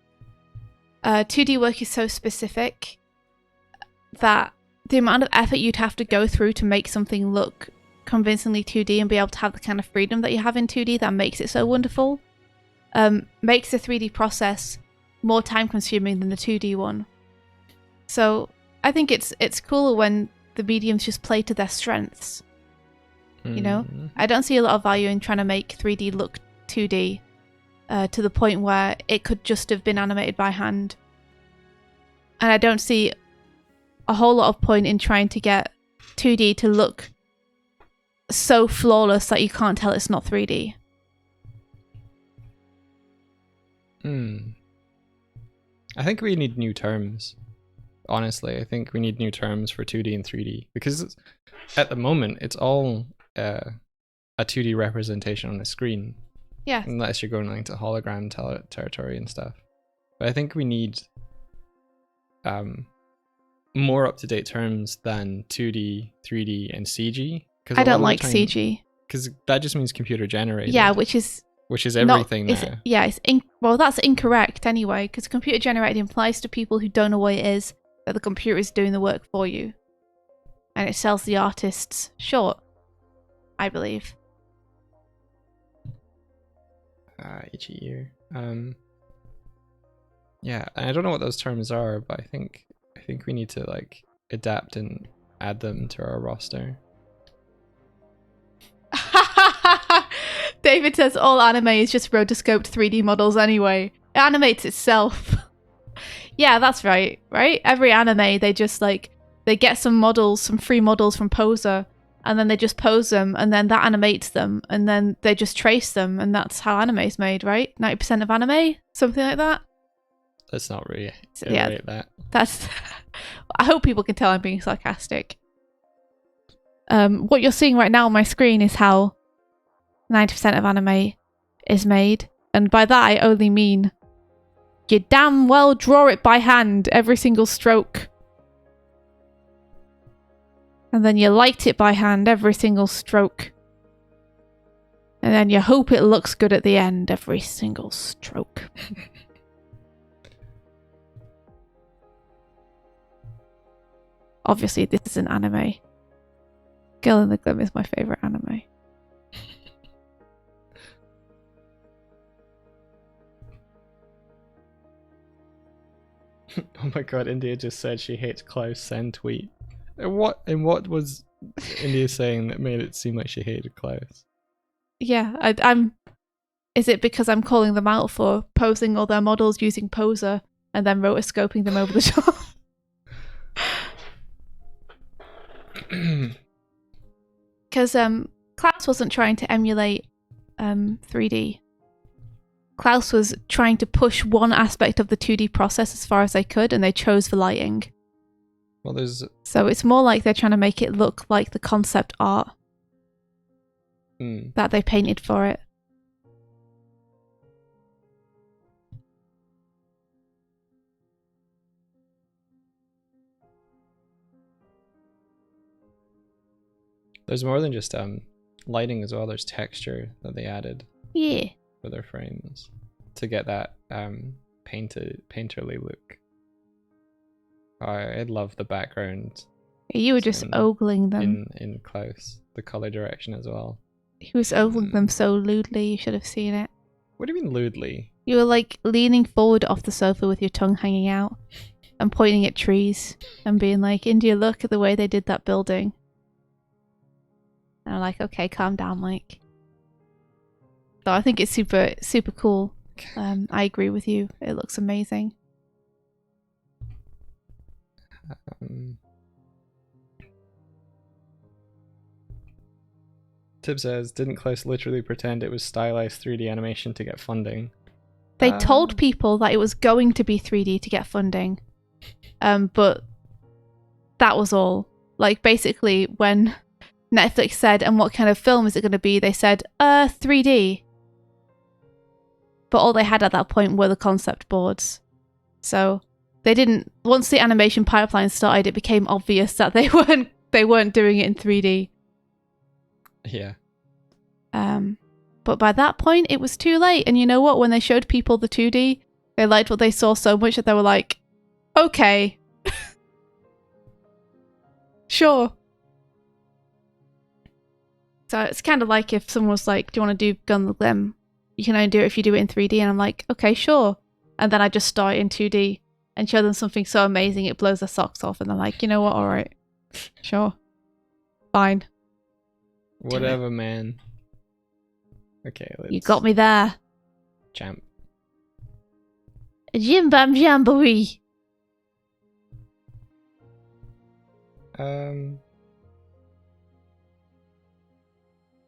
2D work is so specific that the amount of effort you'd have to go through to make something look convincingly 2D and be able to have the kind of freedom that you have in 2D that makes it so wonderful, makes the 3D process more time consuming than the 2D one. So I think it's cooler when the mediums just play to their strengths. You know, I don't see a lot of value in trying to make 3D look 2D to the point where it could just have been animated by hand. And I don't see a whole lot of point in trying to get 2D to look so flawless that you can't tell it's not 3D. I think we need new terms. Honestly, I think we need new terms for 2D and 3D, because at the moment it's all a 2D representation on the screen. Yeah. Unless you're going into hologram territory and stuff. But I think we need more up-to-date terms than 2D, 3D, and CG. I don't like CG. Because that just means computer generated. Yeah, which is everything now. Well, that's incorrect anyway, because computer generated implies to people who don't know what it is that the computer is doing the work for you. And it sells the artists short, I believe. Itchy ear. Yeah, I don't know what those terms are, but I think we need to like adapt and add them to our roster. David says all anime is just rotoscoped 3D models anyway. It animates itself. Yeah, that's right. Every anime, they just like, they get some free models from Poser, and then they just pose them, and then that animates them, and then they just trace them, and that's how anime is made, right? 90% of anime? Something like that? Let's not really yeah, that. That's... I hope people can tell I'm being sarcastic. What you're seeing right now on my screen is how 90% of anime is made. And by that, I only mean you damn well draw it by hand every single stroke. And then you light it by hand every single stroke. And then you hope it looks good at the end every single stroke. Obviously, this is an anime. Girl in the Glim is my favourite anime. Oh my god, India just said she hates Klaus, send tweet. What was India saying that made it seem like she hated Klaus? Yeah, I'm... Is it because I'm calling them out for posing all their models using Poser and then rotoscoping them over the top? Because Klaus wasn't trying to emulate 3D. Klaus was trying to push one aspect of the 2D process as far as they could, and they chose the lighting. Well, So it's more like they're trying to make it look like the concept art that they painted for it. There's more than just lighting as well. There's texture that they added. Yeah. For their frames to get that painterly look. I love the background. You were just ogling them. In Klaus, the color direction as well. He was ogling them so lewdly, you should have seen it. What do you mean lewdly? You were like leaning forward off the sofa with your tongue hanging out and pointing at trees and being like, India, look at the way they did that building. And I'm like, okay, calm down, Mike. So I think it's super, super cool. I agree with you. It looks amazing. Tib says, didn't Klaus literally pretend it was stylized 3D animation to get funding? They told people that it was going to be 3D to get funding. But that was all. Like, basically, when Netflix said, and what kind of film is it going to be? They said, 3D. But all they had at that point were the concept boards. So they didn't... Once the animation pipeline started, it became obvious that they weren't doing it in 3D. Yeah. But by that point, it was too late. And you know what? When they showed people the 2D, they liked what they saw so much that they were like, okay. Sure. So it's kind of like if someone was like, do you want to do Gun the Glim? You can only do it if you do it in 3D. And I'm like, okay, sure. And then I just start in 2D and show them something so amazing it blows their socks off. And they're like, you know what? All right. Sure. Fine. Whatever, man. Okay, let's... You got me there. Champ. Jim Bam Jamboree.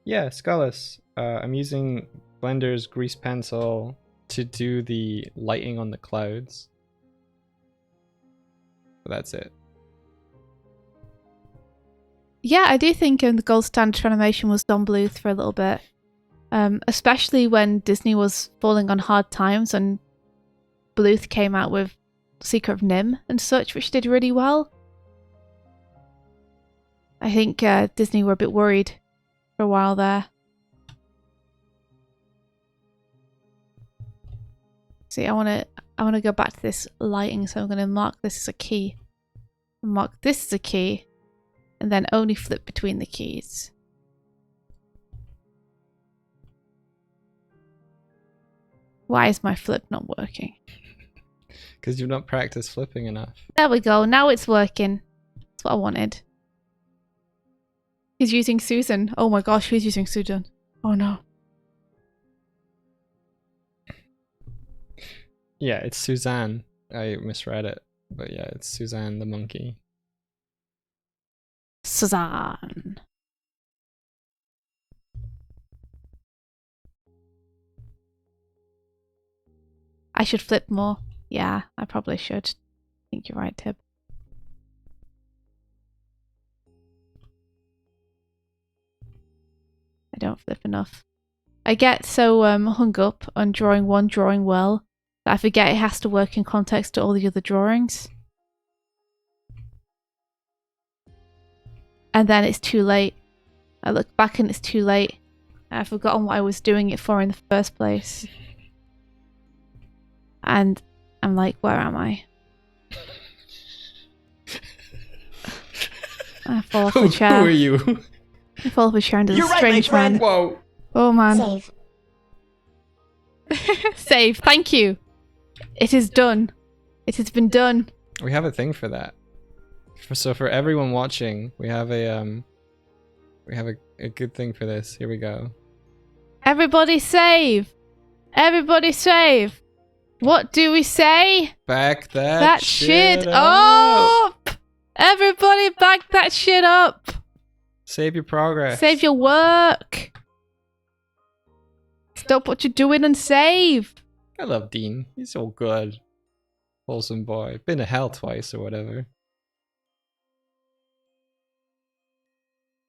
Yeah, Scullis. I'm using Blender's grease pencil to do the lighting on the clouds. But that's it. Yeah, I do think the gold standard for animation was Don Bluth for a little bit. Especially when Disney was falling on hard times and Bluth came out with Secret of Nim and such, which did really well. I think Disney were a bit worried for a while there. See, I want to go back to this lighting, so I'm going to mark this as a key. Mark this as a key, and then only flip between the keys. Why is my flip not working? Because you've not practiced flipping enough. There we go. Now it's working. That's what I wanted. He's using Susan. Oh my gosh, who's using Susan? Oh no. Yeah, it's Suzanne. I misread it. But yeah, it's Suzanne the monkey. Suzanne. I should flip more. Yeah, I probably should. I think you're right, Tib. I don't flip enough. I get so hung up on drawing one drawing well that I forget it has to work in context to all the other drawings. And then it's too late. I look back and it's too late. I've forgotten what I was doing it for in the first place. And I'm like, where am I? I fall off the chair. Who are you? I fall off a chair into the You're right, strange my friend. man. Whoa. Oh man. Save. Save. Thank you. It is done. It has been done. We have a thing for that. So for everyone watching, we have a good thing for this. Here we go. Everybody save. Everybody save. What do we say? Back that shit up. up. Everybody back that shit up. Save your progress. Save your work. Stop what you're doing and save. I love Dean. He's so good. Wholesome boy. Been to hell twice or whatever.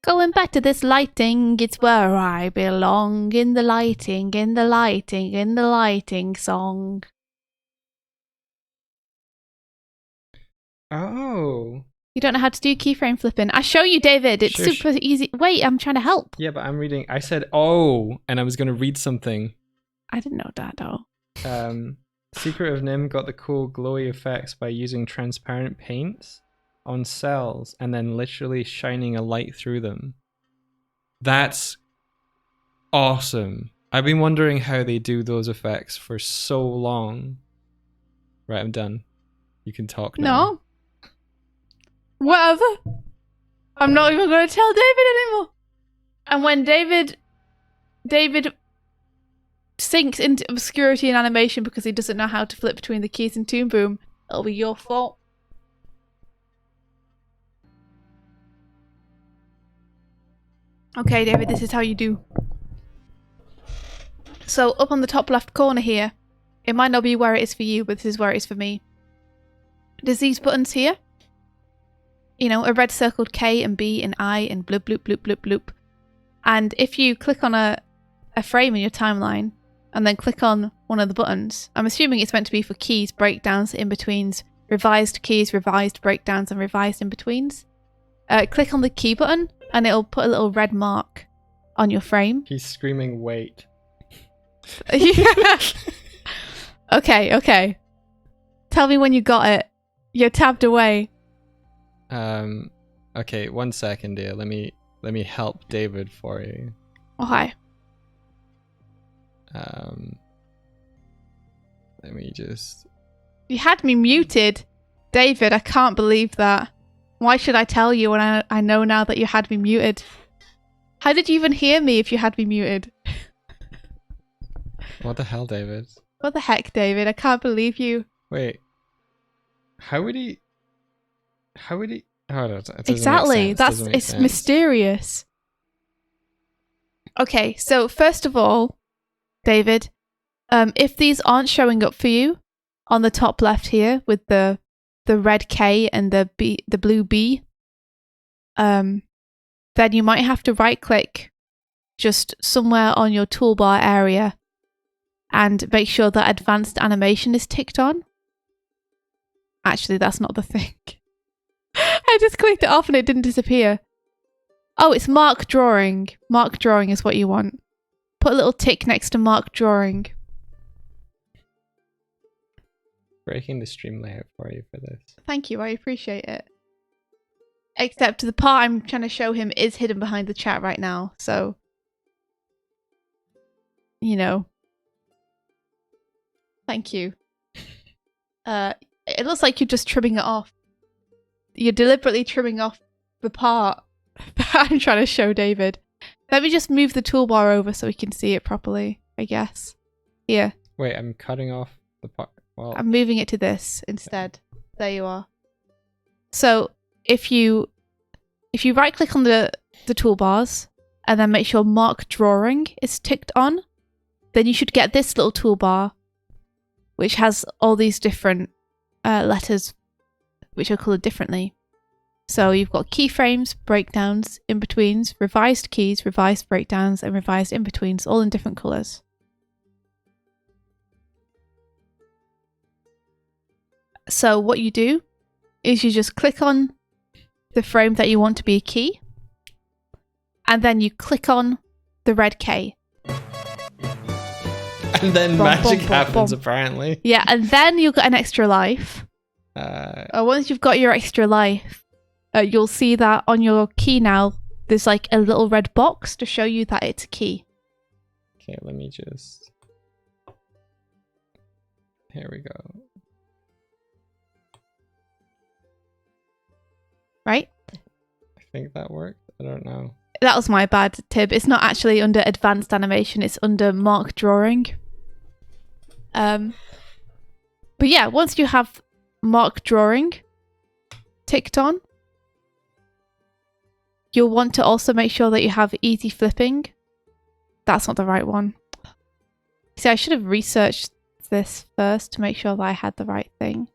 Going back to this lighting, it's where I belong. In the lighting, in the lighting, in the lighting song. Oh. You don't know how to do keyframe flipping. I show you, David. It's Shush. super easy. Wait, I'm trying to help. Yeah, but I'm reading. I said oh, and I was going to read something. I didn't know that, though. Secret of Nim got the cool glowy effects by using transparent paints on cells and then literally shining a light through them. That's awesome. I've been wondering how they do those effects for so long. Right, I'm done. You can talk now. No. Whatever. I'm not even going to tell David anymore. And when David sinks into obscurity in animation because he doesn't know how to flip between the keys in Toon Boom, it'll be your fault. Okay, David, this is how you do. So up on the top left corner here, it might not be where it is for you, but this is where it is for me. There's these buttons here. You know, a red circled K and B and I and bloop, bloop, bloop, bloop, bloop. And if you click on a frame in your timeline and then click on one of the buttons, I'm assuming it's meant to be for keys, breakdowns, in-betweens, revised keys, revised breakdowns, and revised in-betweens. Click on the key button and it'll put a little red mark on your frame. He's screaming, wait. Okay. Tell me when you got it. You're tabbed away. Okay, 1 second, dear. Let me help David for you. Oh, hi. Let me just... You had me muted. David, I can't believe that. Why should I tell you when I know now that you had me muted? How did you even hear me if you had me muted? What the hell, David? What the heck, David? I can't believe you. Wait. How would he... Oh, no, it doesn't Exactly. make sense. Doesn't make It's sense. mysterious. Okay, so first of all, David, if these aren't showing up for you on the top left here with the red K and the blue B, then you might have to right click just somewhere on your toolbar area and make sure that advanced animation is ticked on. Actually, that's not the thing. I just clicked it off and it didn't disappear. Oh, it's mark drawing. Mark drawing is what you want. Put a little tick next to mark drawing. Breaking the stream layout for you for this. Thank you, I appreciate it. Except the part I'm trying to show him is hidden behind the chat right now, so... You know. Thank you. It looks like you're just trimming it off. You're deliberately trimming off the part that I'm trying to show David. Let me just move the toolbar over so we can see it properly, I guess. Here. Wait, I'm cutting off the part. Well, I'm moving it to this instead. There you are. So if you right click on the toolbars and then make sure mark drawing is ticked on, then you should get this little toolbar which has all these different letters which are coloured differently. So you've got keyframes, breakdowns, in-betweens, revised keys, revised breakdowns, and revised in-betweens, all in different colours. So what you do is you just click on the frame that you want to be a key, and then you click on the red K. And then Bum, magic bum, bum, happens, bum. apparently. Yeah, and then you'll get an extra life. Once you've got your extra life, you'll see that on your key now, there's like a little red box to show you that it's a key. Okay, let me just... Here we go. Right? I think that worked. I don't know. That was my bad, Tib. It's not actually under advanced animation, it's under mark drawing. But yeah, once you have mark drawing ticked on, you'll want to also make sure that you have easy flipping. That's not the right one. See, I should have researched this first to make sure that I had the right thing.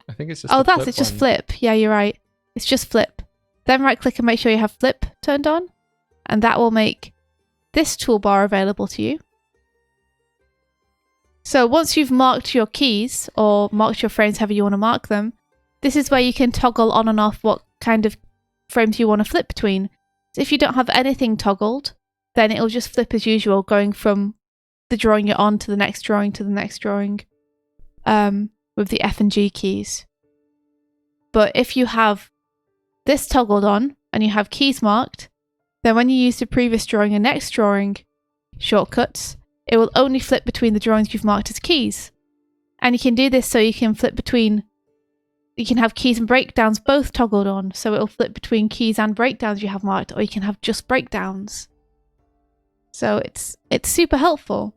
I think it's just Oh, the it's just one. flip. Yeah, you're right. It's just flip. Then right click and make sure you have flip turned on. And that will make this toolbar available to you. So once you've marked your keys or marked your frames however you want to mark them, this is where you can toggle on and off what kind of frames you want to flip between. So if you don't have anything toggled, then it'll just flip as usual, going from the drawing you're on to the next drawing to the next drawing with the F and G keys. But if you have this toggled on and you have keys marked, then when you use the previous drawing and next drawing shortcuts, it will only flip between the drawings you've marked as keys. And you can do this so you can flip between, you can have keys and breakdowns both toggled on, so it'll flip between keys and breakdowns you have marked, or you can have just breakdowns. So it's super helpful.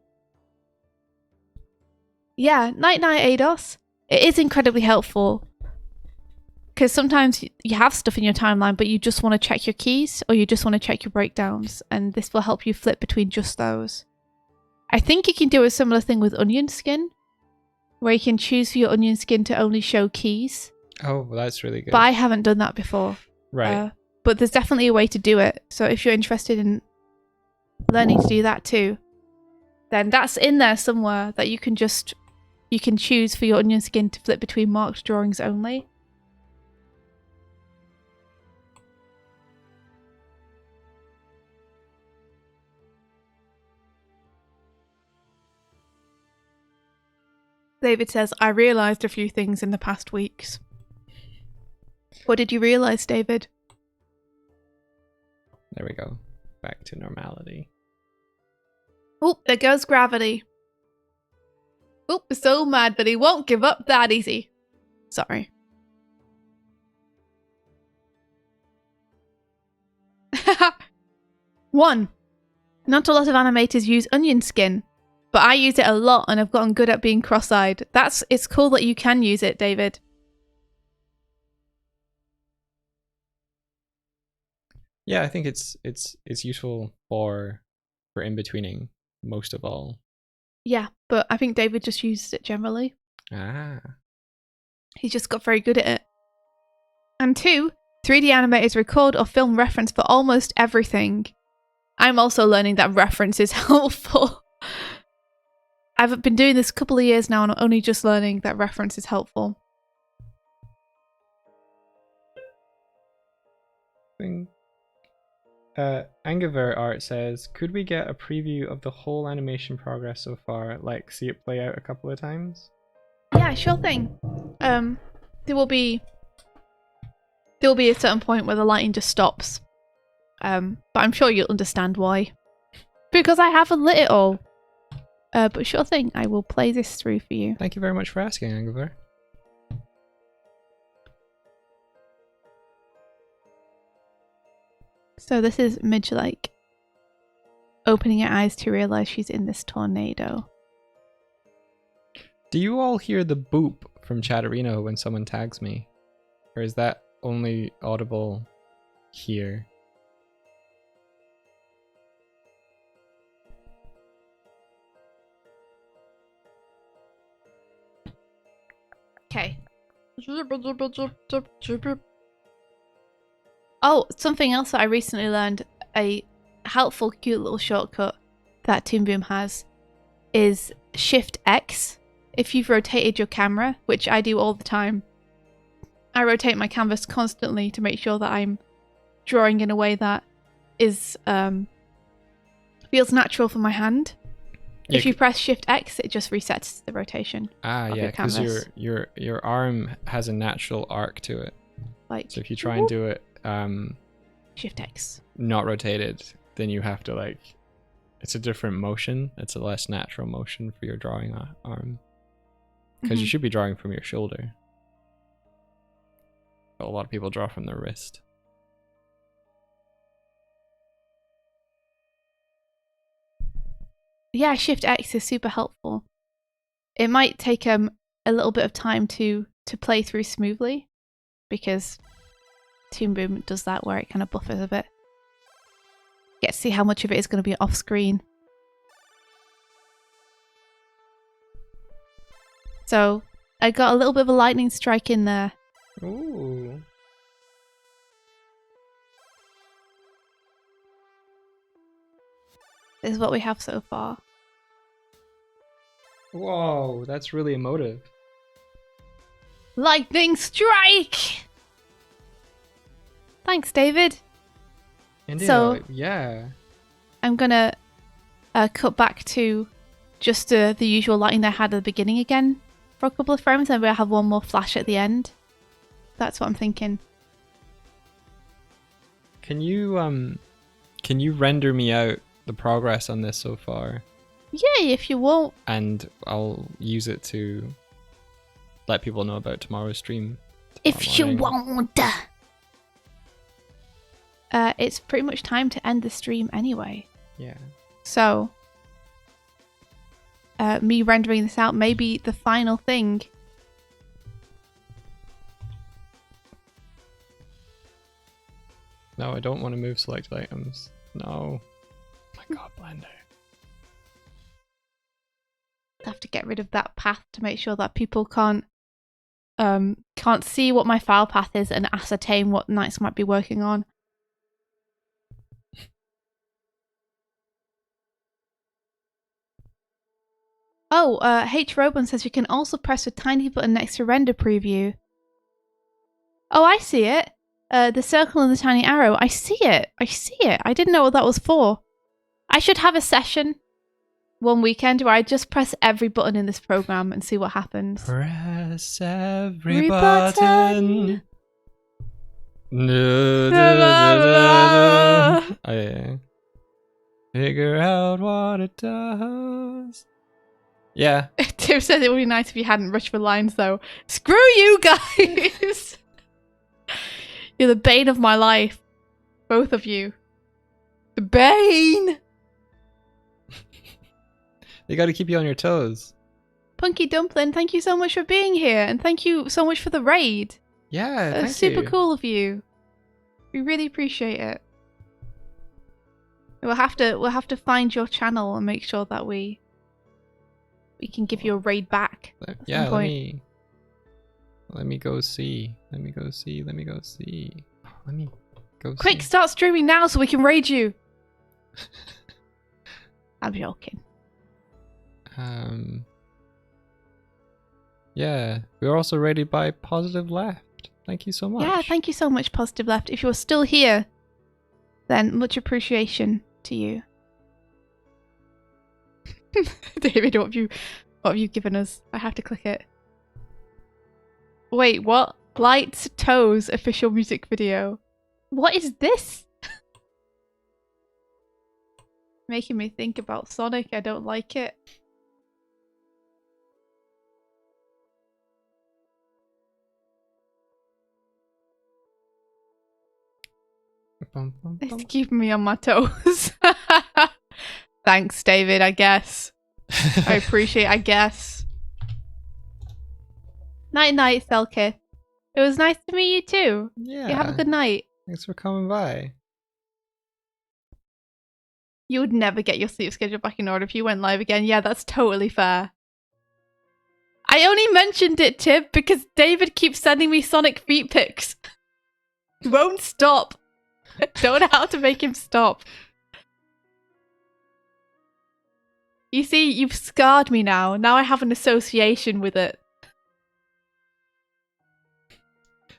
Yeah, night ADOS. It is incredibly helpful. Because sometimes you have stuff in your timeline, but you just want to check your keys, or you just want to check your breakdowns, and this will help you flip between just those. I think you can do a similar thing with onion skin, where you can choose for your onion skin to only show keys. Oh, well, that's really good. But I haven't done that before. Right. But there's definitely a way to do it. So if you're interested in learning to do that too, then that's in there somewhere that you can choose for your onion skin to flip between marked drawings only. David says, I realised a few things in the past weeks. What did you realise, David? There we go. Back to normality. Oh, there goes gravity. Oh, we're so mad, but he won't give up that easy. Sorry. One. Not a lot of animators use onion skin, but I use it a lot and I've gotten good at being cross-eyed. It's cool that you can use it, David. Yeah, I think it's useful for in-betweening most of all. Yeah, but I think David just uses it generally. Ah. He's just got very good at it. And two, 3D animators record or film reference for almost everything. I'm also learning that reference is helpful. I've been doing this a couple of years now and I'm only just learning that reference is helpful. Angiver Art says, could we get a preview of the whole animation progress so far? Like, see it play out a couple of times? Yeah, sure thing. There will be a certain point where the lighting just stops. But I'm sure you'll understand why. Because I haven't lit it all. But sure thing, I will play this through for you. Thank you very much for asking, Angiver. So this is Midge, like, opening her eyes to realise she's in this tornado. Do you all hear the boop from Chatterino when someone tags me? Or is that only audible here? Okay. Oh, something else that I recently learned, a helpful, cute little shortcut that Toon Boom has is Shift X. If you've rotated your camera, which I do all the time, I rotate my canvas constantly to make sure that I'm drawing in a way that is feels natural for my hand. Yeah, if you press Shift X, it just resets the rotation. Ah, of yeah, because canvas. your arm has a natural arc to it. Like, so if you try and do it Shift X. not rotated, then you have to, like, it's a different motion. It's a less natural motion for your drawing arm. Because you should be drawing from your shoulder. But a lot of people draw from their wrist. Yeah, Shift X is super helpful. It might take a little bit of time to play through smoothly, because Toon Boom does that where it kind of buffers a bit. Get to see how much of it is going to be off screen. So I got a little bit of a lightning strike in there. Ooh. This is what we have so far. Whoa, that's really emotive. Lightning strike! Thanks, David. Indeed, So, yeah. I'm gonna cut back to just the usual lighting that I had at the beginning again for a couple of frames, and we'll have one more flash at the end. That's what I'm thinking. Can you render me out the progress on this so far? Yeah, if you won't. And I'll use it to let people know about tomorrow's stream. If you won't. It's pretty much time to end the stream anyway. Yeah. So, me rendering this out may be the final thing. No, I don't want to move selected items. No. Oh my god, Blender. I have to get rid of that path to make sure that people can't see what my file path is and ascertain what Knights might be working on. Oh, H. Robin says you can also press a tiny button next to render preview. Oh, I see it. The circle and the tiny arrow. I see it. I see it. I didn't know what that was for. I should have a session one weekend where I just press every button in this program and see what happens. Press every button. Figure out what it does. Yeah. Tim says it would be nice if you hadn't rushed for lines, though. Screw you guys! You're the bane of my life. Both of you. The bane! They gotta keep you on your toes. Punky Dumpling, thank you so much for being here, and thank you so much for the raid. Yeah, That's super cool of you. We really appreciate it. We'll have to find your channel and make sure that we can give you a raid back. Yeah, let me go see. Let me go see. let me go. Quick, see. start streaming now so we can raid you. I'm joking. Yeah, we were also rated by Positive Left. Thank you so much. Yeah, thank you so much, Positive Left. If you're still here, then much appreciation to you. David, what have you given us? I have to click it. Wait, what? Lights Toes official music video. What is this? Making me think about Sonic. I don't like it. It's keeping me on my toes. Thanks, David, I guess. I appreciate I guess. Night night, Selkith. It was nice to meet you too. Yeah. You have a good night. Thanks for coming by. You would never get your sleep schedule back in order if you went live again. Yeah, that's totally fair. I only mentioned it, Tib, because David keeps sending me Sonic feet pics. He won't stop. Don't know how to make him stop. You see, you've scarred me now. Now I have an association with it.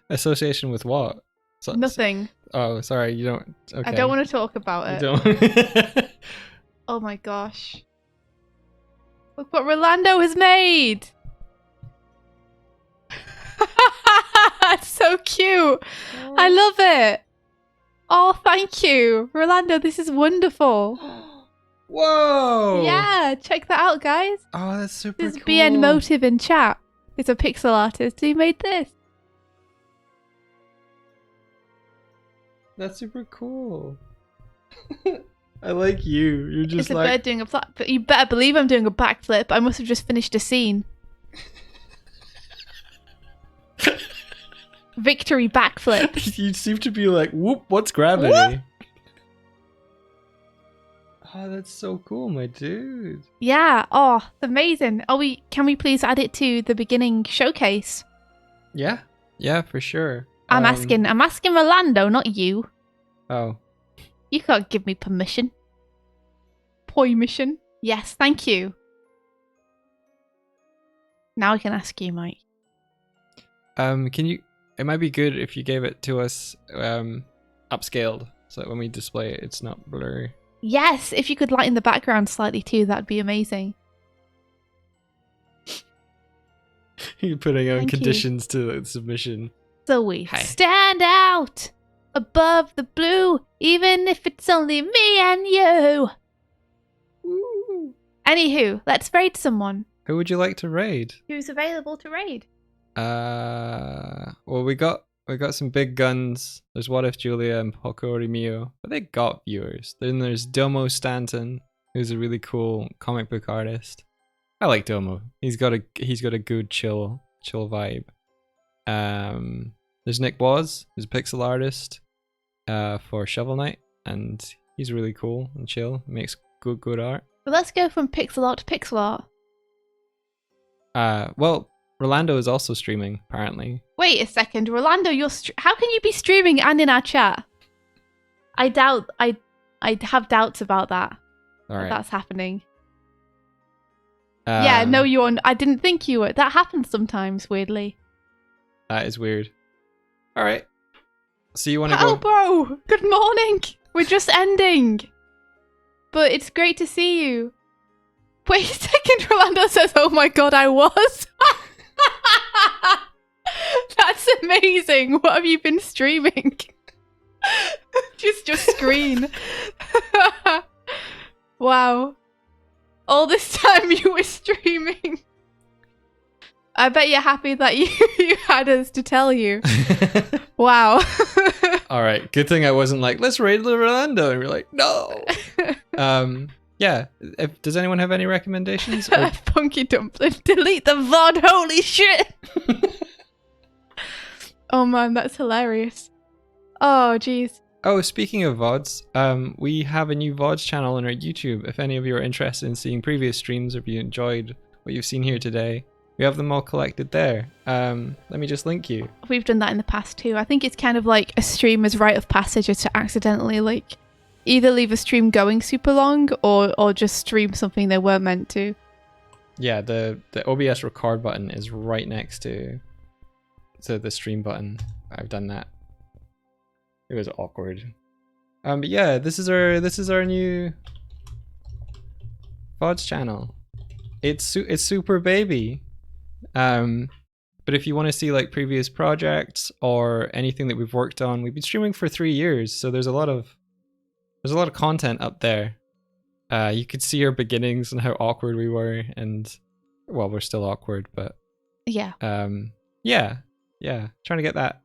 Association with what? Nothing. Oh, sorry, you don't. Okay. I don't want to talk about it. Don't. Oh my gosh. Look what Rolando has made! It's so cute! I love it! Oh, thank you! Rolando, this is wonderful! Whoa! Yeah, check that out, guys! Oh, that's super This is cool. BN Motive in chat. It's a pixel artist who made this. That's super cool. I like you. You're just It's a like... bird doing a flap. But you better believe I'm doing a backflip. I must have just finished a scene. Victory backflip. You seem to be like, whoop, what's gravity? Whoop. Oh, that's so cool, my dude. Yeah. Oh, amazing. Can we please add it to the beginning showcase? Yeah. Yeah, for sure. I'm asking Rolando, not you. Oh. You can't give me permission. Permission? Yes, thank you. Now I can ask you, Mike. Can you... It might be good if you gave it to us upscaled, so that when we display it, it's not blurry. Yes, if you could lighten the background slightly too, that'd be amazing. You're putting on Thank you. conditions to the submission. So we Hi. stand out above the blue, even if it's only me and you. Woo. Anywho, let's raid someone. Who would you like to raid? Who's available to raid? Well, we got some big guns. There's What If Julia and Pocori Mio, but they got viewers. Then there's Domo Stanton, who's a really cool comic book artist. I like Domo. He's got a good chill vibe. There's Nick Waz, who's a pixel artist for Shovel Knight, and he's really cool and chill. Makes good art. Well, let's go from pixel art to pixel art. Well, Rolando is also streaming apparently. Wait a second, Rolando, how can you be streaming and in our chat? I have doubts about that. All right. That's happening. Yeah, no, I didn't think you were. That happens sometimes, weirdly. That is weird. All right. So you want to Oh, go? bro! Good morning! We're just ending! But it's great to see you. Wait a second, Rolando says, oh my god, I was! That's amazing! What have you been streaming? Just your screen. Wow. All this time you were streaming. I bet you're happy that you had us to tell you. Wow. All right. Good thing I wasn't like, let's raid Rolando, and we're like, no. Yeah. Does anyone have any recommendations? Or... Funky Dumpling, delete the VOD. Holy shit. Oh man, that's hilarious. Oh jeez. Oh, speaking of VODs, we have a new VODs channel on our YouTube. If any of you are interested in seeing previous streams, or if you enjoyed what you've seen here today, We have them all collected there. Let me just link you. We've done that in the past too. I think it's kind of like a streamer's rite of passage is to accidentally like either leave a stream going super long or just stream something they weren't meant to. Yeah, the OBS record button is right next to the stream button. I've done that. It was awkward. But yeah, this is our new VODs channel. It's super baby. But if you want to see like previous projects or anything that we've worked on, we've been streaming for 3 years, so there's a lot of content up there. You could see our beginnings and how awkward we were, and well, we're still awkward, but Yeah. yeah, trying to get that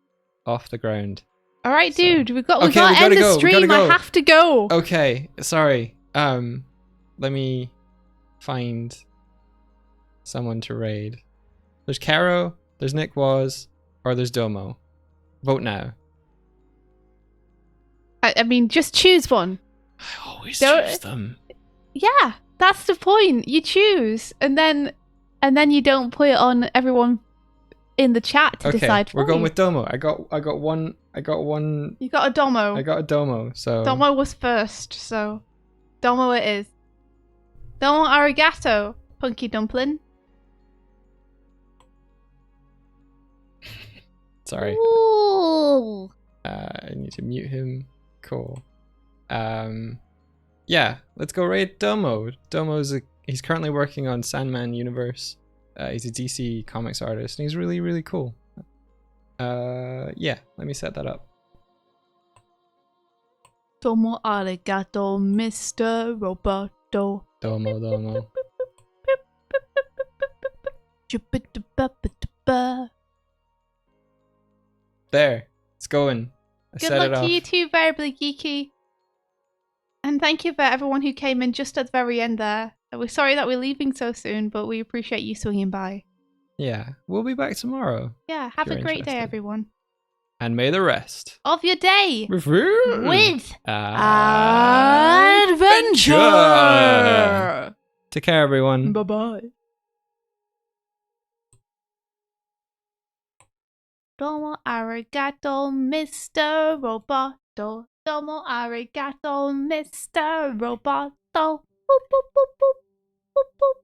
off the ground. All right, So- dude, we Okay, gotta we end gotta the go, we stream. gotta I go. have to go. Okay, sorry. Let me find someone to raid. There's Caro, there's Nick Was, or there's Domo. Vote now. I mean, just choose one. I always Don't- choose them. Yeah, that's the point. You choose, and then you don't put it on everyone in the chat to Okay, decide. we're for going you. with Domo. I got one. You got a Domo. I got a Domo. So Domo was first, so Domo it is. Domo arigato, Punky Dumpling. sorry. Ooh. I need to mute him. Cool. Yeah, let's go raid Domo. He's currently working on Sandman Universe. He's a DC comics artist, and he's really, really cool. Yeah, let me set that up. Domo arigato, Mr. Roboto. Domo. Jupiter. There, it's going. I Good set it luck off. to you too, Variably Geeky. And thank you for everyone who came in just at the very end there. We're sorry that we're leaving so soon, but we appreciate you swinging by. Yeah, we'll be back tomorrow. Yeah, have If a you're great day, interested. everyone. And may the rest Of your day with adventure. Take care, everyone. Bye-bye. Domo arigato, Mr. Roboto. Domo arigato, Mr. Roboto. Boop, boop, boop, boop, boop, boop.